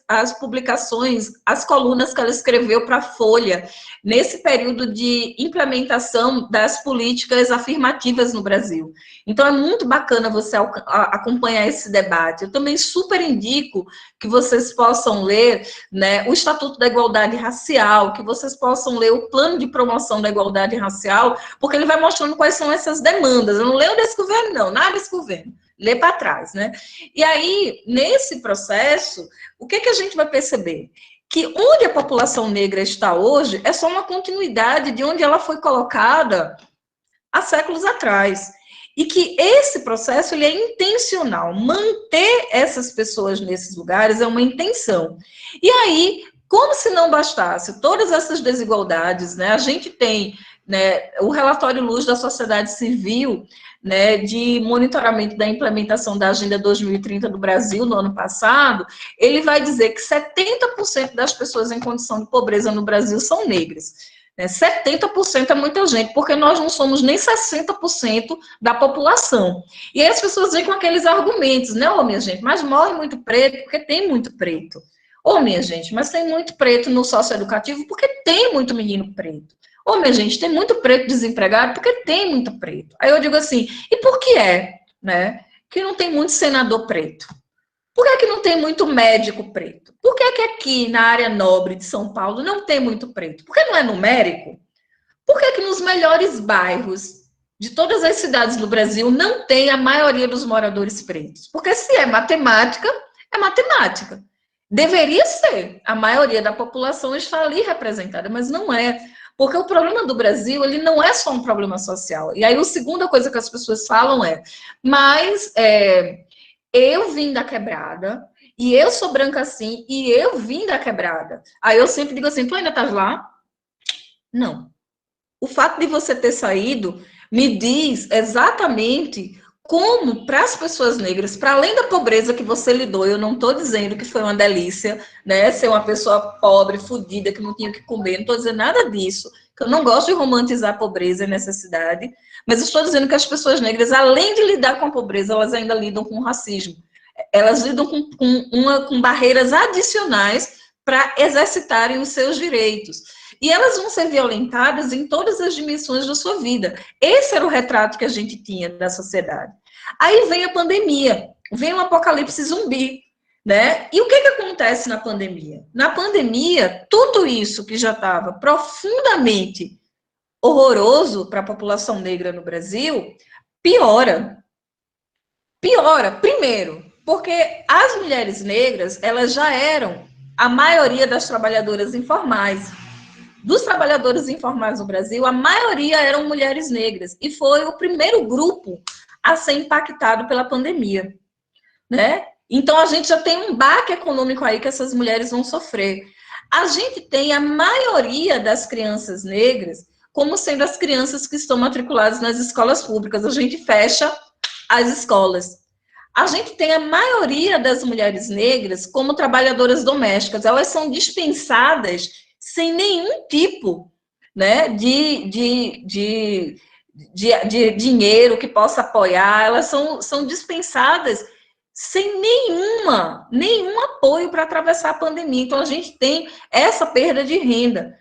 as publicações, as colunas que ela escreveu para a Folha, nesse período de implementação das políticas afirmativas no Brasil. Então, é muito bacana você acompanhar esse debate. Eu também super indico que vocês possam ler, né, o Estatuto da Igualdade Racial, que vocês possam ler o Plano de Promoção da Igualdade Racial, porque ele vai mostrando quais são essas demandas. Eu não leio desse governo, não, nada desse governo. Lê para trás, né? E aí, nesse processo, o que a gente vai perceber? Que onde a população negra está hoje é só uma continuidade de onde ela foi colocada há séculos atrás. E que esse processo ele é intencional. Manter essas pessoas nesses lugares é uma intenção. E aí, como se não bastasse todas essas desigualdades, né? A gente tem, né, o relatório Luz da Sociedade Civil, né, de monitoramento da implementação da Agenda 2030 do Brasil no ano passado, ele vai dizer que 70% das pessoas em condição de pobreza no Brasil são negras. 70% é muita gente, porque nós não somos nem 60% da população. E aí as pessoas vêm com aqueles argumentos, né, ô minha gente, mas morre muito preto porque tem muito preto. Ô minha gente, mas tem muito preto no socioeducativo porque tem muito menino preto. Ô, minha gente, tem muito preto desempregado porque tem muito preto. Aí eu digo assim, e por que né, que não tem muito senador preto? Por que não tem muito médico preto? Por que aqui na área nobre de São Paulo não tem muito preto? Porque não é numérico? Por que nos melhores bairros de todas as cidades do Brasil não tem a maioria dos moradores pretos? Porque se é matemática, é matemática. Deveria ser. A maioria da população está ali representada, mas não é. Porque o problema do Brasil, ele não é só um problema social. E aí, a segunda coisa que as pessoas falam mas eu vim da quebrada, e eu sou branca assim, e eu vim da quebrada. Aí eu sempre digo assim, tu ainda estás lá? Não. O fato de você ter saído me diz exatamente como, para as pessoas negras, para além da pobreza que você lidou, eu não estou dizendo que foi uma delícia, né, ser uma pessoa pobre, fodida, que não tinha o que comer, não estou dizendo nada disso, que eu não gosto de romantizar a pobreza e necessidade, mas estou dizendo que as pessoas negras, além de lidar com a pobreza, elas ainda lidam com o racismo. Elas lidam com barreiras adicionais para exercitarem os seus direitos. E elas vão ser violentadas em todas as dimensões da sua vida. Esse era o retrato que a gente tinha da sociedade. Aí vem a pandemia, vem o apocalipse zumbi, né? E o que acontece na pandemia? Na pandemia, tudo isso que já estava profundamente horroroso para a população negra no Brasil, piora. Piora, primeiro, porque as mulheres negras, elas já eram a maioria das trabalhadoras informais. Dos trabalhadores informais no Brasil, a maioria eram mulheres negras, e foi o primeiro grupo a ser impactado pela pandemia, né? Então, a gente já tem um baque econômico aí que essas mulheres vão sofrer. A gente tem a maioria das crianças negras como sendo as crianças que estão matriculadas nas escolas públicas. A gente fecha as escolas. A gente tem a maioria das mulheres negras como trabalhadoras domésticas. Elas são dispensadas sem nenhum tipo, né, de dinheiro que possa apoiar. Elas são dispensadas sem nenhum apoio para atravessar a pandemia. Então, a gente tem essa perda de renda.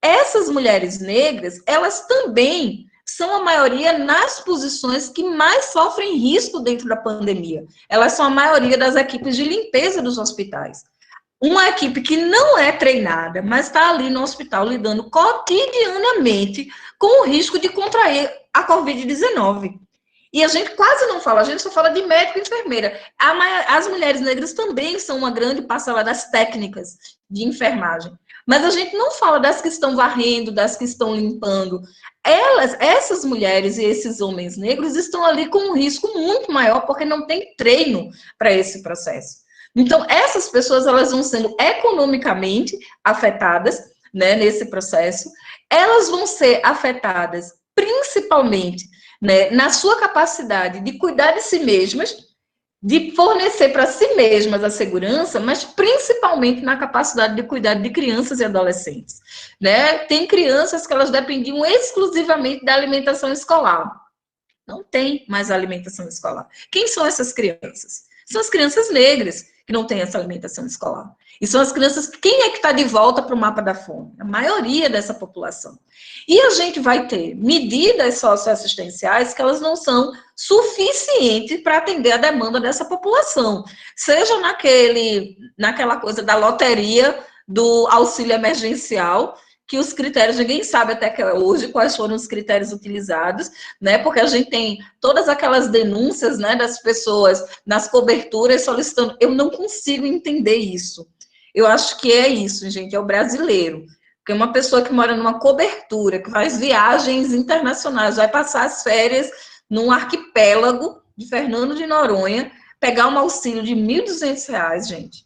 Essas mulheres negras, elas também são a maioria nas posições que mais sofrem risco dentro da pandemia. Elas são a maioria das equipes de limpeza dos hospitais. Uma equipe que não é treinada, mas está ali no hospital lidando cotidianamente com o risco de contrair a Covid-19. E a gente quase não fala, a gente só fala de médico e enfermeira. As mulheres negras também são uma grande parcela das técnicas de enfermagem. Mas a gente não fala das que estão varrendo, das que estão limpando. Essas mulheres e esses homens negros estão ali com um risco muito maior, porque não tem treino para esse processo. Então, essas pessoas, elas vão sendo economicamente afetadas, né, nesse processo. Elas vão ser afetadas principalmente, né, na sua capacidade de cuidar de si mesmas, de fornecer para si mesmas a segurança, mas principalmente na capacidade de cuidar de crianças e adolescentes, né? Tem crianças que elas dependiam exclusivamente da alimentação escolar. Não tem mais alimentação escolar. Quem são essas crianças? São as crianças negras, que não têm essa alimentação escolar. E são as crianças, quem é que está de volta para o mapa da fome? A maioria dessa população. E a gente vai ter medidas socioassistenciais que elas não são suficientes para atender a demanda dessa população. Seja naquela coisa da loteria do auxílio emergencial, que os critérios, ninguém sabe até que hoje quais foram os critérios utilizados, né? Porque a gente tem todas aquelas denúncias, né, das pessoas nas coberturas solicitando. Eu não consigo entender isso. Eu acho que é isso, gente, é o brasileiro. Porque uma pessoa que mora numa cobertura, que faz viagens internacionais, vai passar as férias num arquipélago de Fernando de Noronha, pegar um auxílio de R$ 1.200, gente.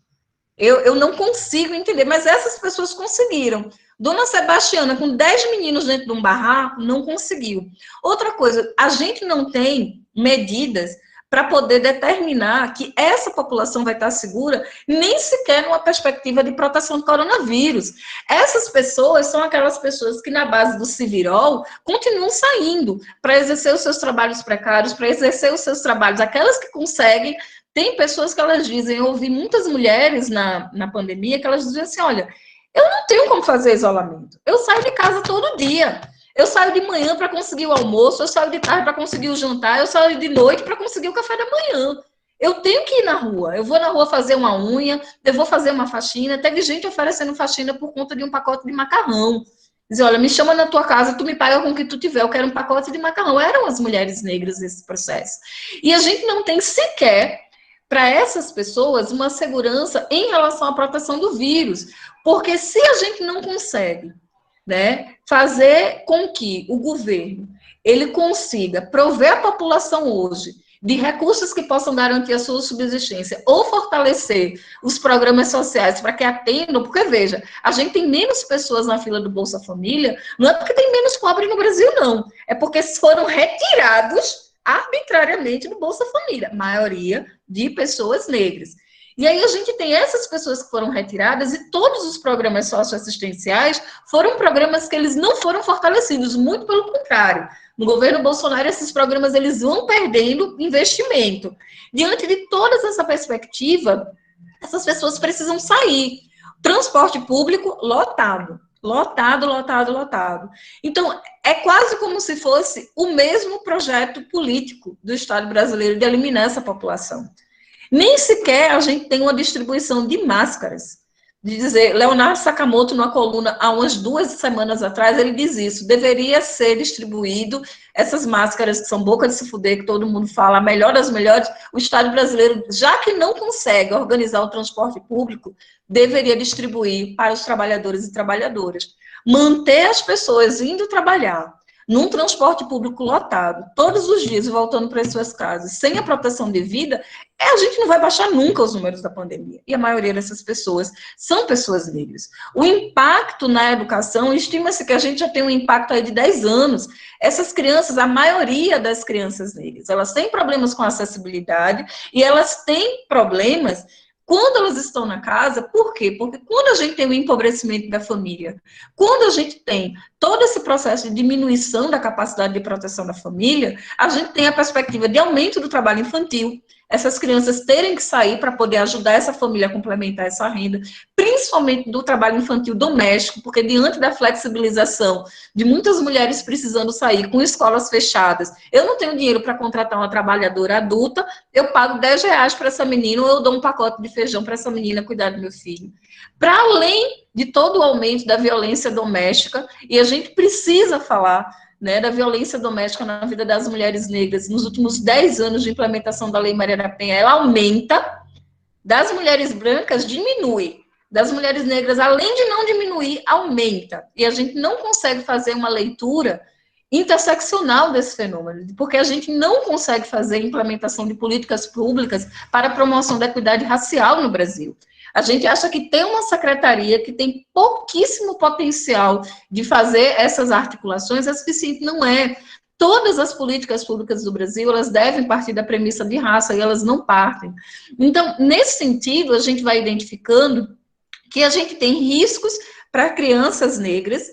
Eu não consigo entender, mas essas pessoas conseguiram. Dona Sebastiana, com 10 meninos dentro de um barraco, não conseguiu. Outra coisa, a gente não tem medidas para poder determinar que essa população vai estar segura, nem sequer numa perspectiva de proteção do coronavírus. Essas pessoas são aquelas pessoas que, na base do Civirol, continuam saindo para exercer os seus trabalhos precários, para exercer os seus trabalhos, aquelas que conseguem. Tem pessoas que elas dizem, eu ouvi muitas mulheres na pandemia, que elas diziam assim, olha, eu não tenho como fazer isolamento, eu saio de casa todo dia. Eu saio de manhã para conseguir o almoço, eu saio de tarde para conseguir o jantar, eu saio de noite para conseguir o café da manhã. Eu tenho que ir na rua, eu vou na rua fazer uma unha, eu vou fazer uma faxina. Teve gente oferecendo faxina por conta de um pacote de macarrão. Dizer, olha, me chama na tua casa, tu me paga com o que tu tiver, eu quero um pacote de macarrão. Eram as mulheres negras nesse processo. E a gente não tem sequer, para essas pessoas, uma segurança em relação à proteção do vírus. Porque se a gente não consegue, né, fazer com que o governo ele consiga prover a população hoje de recursos que possam garantir a sua subsistência ou fortalecer os programas sociais para que atendam, porque veja, a gente tem menos pessoas na fila do Bolsa Família, não é porque tem menos pobre no Brasil, não, é porque foram retirados arbitrariamente do Bolsa Família, maioria de pessoas negras. E aí a gente tem essas pessoas que foram retiradas e todos os programas socioassistenciais foram programas que eles não foram fortalecidos, muito pelo contrário. No governo Bolsonaro, esses programas eles vão perdendo investimento. Diante de toda essa perspectiva, essas pessoas precisam sair. Transporte público lotado. Lotado, lotado, lotado. Então, é quase como se fosse o mesmo projeto político do Estado brasileiro de eliminar essa população. Nem sequer a gente tem uma distribuição de máscaras. De dizer, Leonardo Sakamoto, numa coluna, há umas 2 semanas atrás, ele diz isso, deveria ser distribuído essas máscaras que são boca de se fuder, que todo mundo fala, a melhor das melhores, o Estado brasileiro, já que não consegue organizar o transporte público, deveria distribuir para os trabalhadores e trabalhadoras. Manter as pessoas indo trabalhar, num transporte público lotado, todos os dias voltando para as suas casas, sem a proteção devida, a gente não vai baixar nunca os números da pandemia. E a maioria dessas pessoas são pessoas negras. O impacto na educação, estima-se que a gente já tem um impacto aí de 10 anos. Essas crianças, a maioria das crianças negras, elas têm problemas com acessibilidade e elas têm problemas quando elas estão na casa. Por quê? Porque quando a gente tem o empobrecimento da família, quando a gente tem todo esse processo de diminuição da capacidade de proteção da família, a gente tem a perspectiva de aumento do trabalho infantil, essas crianças terem que sair para poder ajudar essa família a complementar essa renda, principalmente do trabalho infantil doméstico, porque diante da flexibilização de muitas mulheres precisando sair com escolas fechadas, eu não tenho dinheiro para contratar uma trabalhadora adulta, eu pago R$ 10 para essa menina, ou eu dou um pacote de feijão para essa menina cuidar do meu filho. Para além de todo o aumento da violência doméstica, e a gente precisa falar, né, da violência doméstica na vida das mulheres negras, nos últimos 10 anos de implementação da Lei Maria da Penha, ela aumenta, das mulheres brancas diminui, das mulheres negras, além de não diminuir, aumenta. E a gente não consegue fazer uma leitura interseccional desse fenômeno, porque a gente não consegue fazer implementação de políticas públicas para a promoção da equidade racial no Brasil. A gente acha que tem uma secretaria que tem pouquíssimo potencial de fazer essas articulações, é suficiente, não é. Todas as políticas públicas do Brasil, elas devem partir da premissa de raça, e elas não partem. Então, nesse sentido, a gente vai identificando que a gente tem riscos para crianças negras,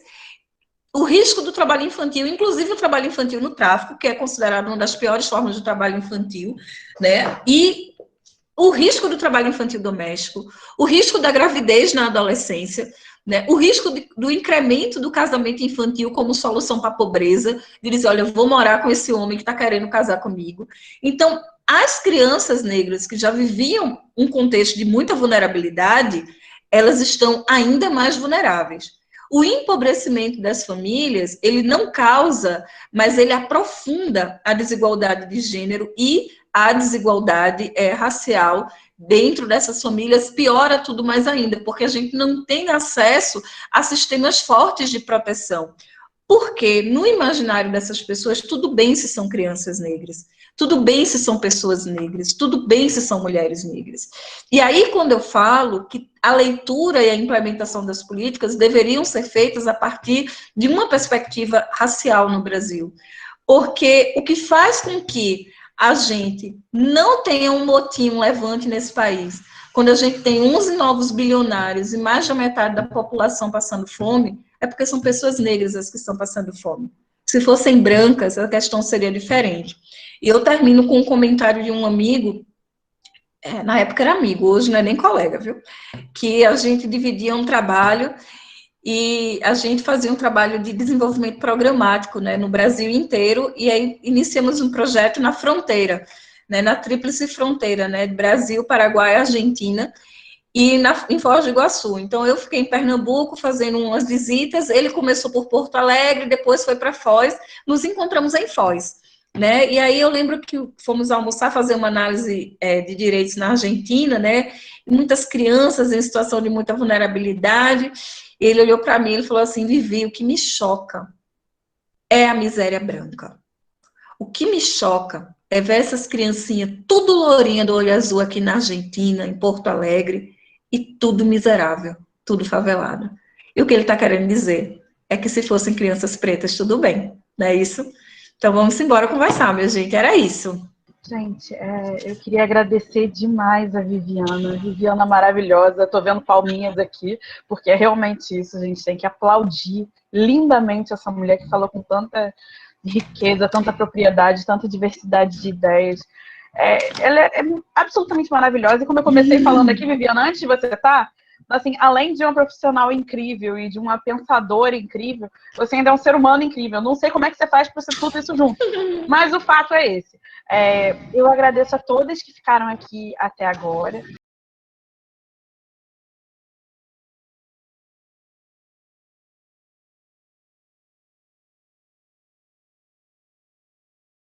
o risco do trabalho infantil, inclusive o trabalho infantil no tráfico, que é considerado uma das piores formas de trabalho infantil, né? E o risco do trabalho infantil doméstico, o risco da gravidez na adolescência, né, o risco do incremento do casamento infantil como solução para a pobreza, de dizer, olha, eu vou morar com esse homem que está querendo casar comigo. Então, as crianças negras que já viviam um contexto de muita vulnerabilidade, elas estão ainda mais vulneráveis. O empobrecimento das famílias, ele não causa, mas ele aprofunda a desigualdade de gênero e a desigualdade racial dentro dessas famílias, piora tudo mais ainda, porque a gente não tem acesso a sistemas fortes de proteção. Porque no imaginário dessas pessoas, tudo bem se são crianças negras, tudo bem se são pessoas negras, tudo bem se são mulheres negras. E aí, quando eu falo que a leitura e a implementação das políticas deveriam ser feitas a partir de uma perspectiva racial no Brasil. Porque o que faz com que a gente não tenha um motim, um levante nesse país, quando a gente tem 11 novos bilionários e mais da metade da população passando fome, é porque são pessoas negras as que estão passando fome. Se fossem brancas, a questão seria diferente. E eu termino com um comentário de um amigo, na época era amigo, hoje não é nem colega, viu? Que a gente dividia um trabalho e a gente fazia um trabalho de desenvolvimento programático, né, no Brasil inteiro, e aí iniciamos um projeto na fronteira, né, na tríplice fronteira, né, Brasil, Paraguai, Argentina, e em Foz do Iguaçu. Então, eu fiquei em Pernambuco fazendo umas visitas, ele começou por Porto Alegre, depois foi para Foz, nos encontramos em Foz, né, e aí eu lembro que fomos almoçar, fazer uma análise de direitos na Argentina, né, muitas crianças em situação de muita vulnerabilidade, ele olhou para mim e falou assim, Vivi, o que me choca é a miséria branca. O que me choca é ver essas criancinhas tudo lourinha do olho azul aqui na Argentina, em Porto Alegre, e tudo miserável, tudo favelado. E o que ele está querendo dizer é que se fossem crianças pretas, tudo bem, não é isso? Então vamos embora conversar, minha gente, era isso. Gente, eu queria agradecer demais a Viviana. Viviana maravilhosa, estou vendo palminhas aqui, porque é realmente isso, a gente tem que aplaudir lindamente essa mulher que falou com tanta riqueza, tanta propriedade, tanta diversidade de ideias. Ela é absolutamente maravilhosa, e como eu comecei falando aqui, Viviana, antes de você estar, assim, além de uma profissional incrível e de uma pensadora incrível, você ainda é um ser humano incrível. Não sei como é que você faz para ser tudo isso junto, mas o fato é esse. Eu agradeço a todas que ficaram aqui até agora.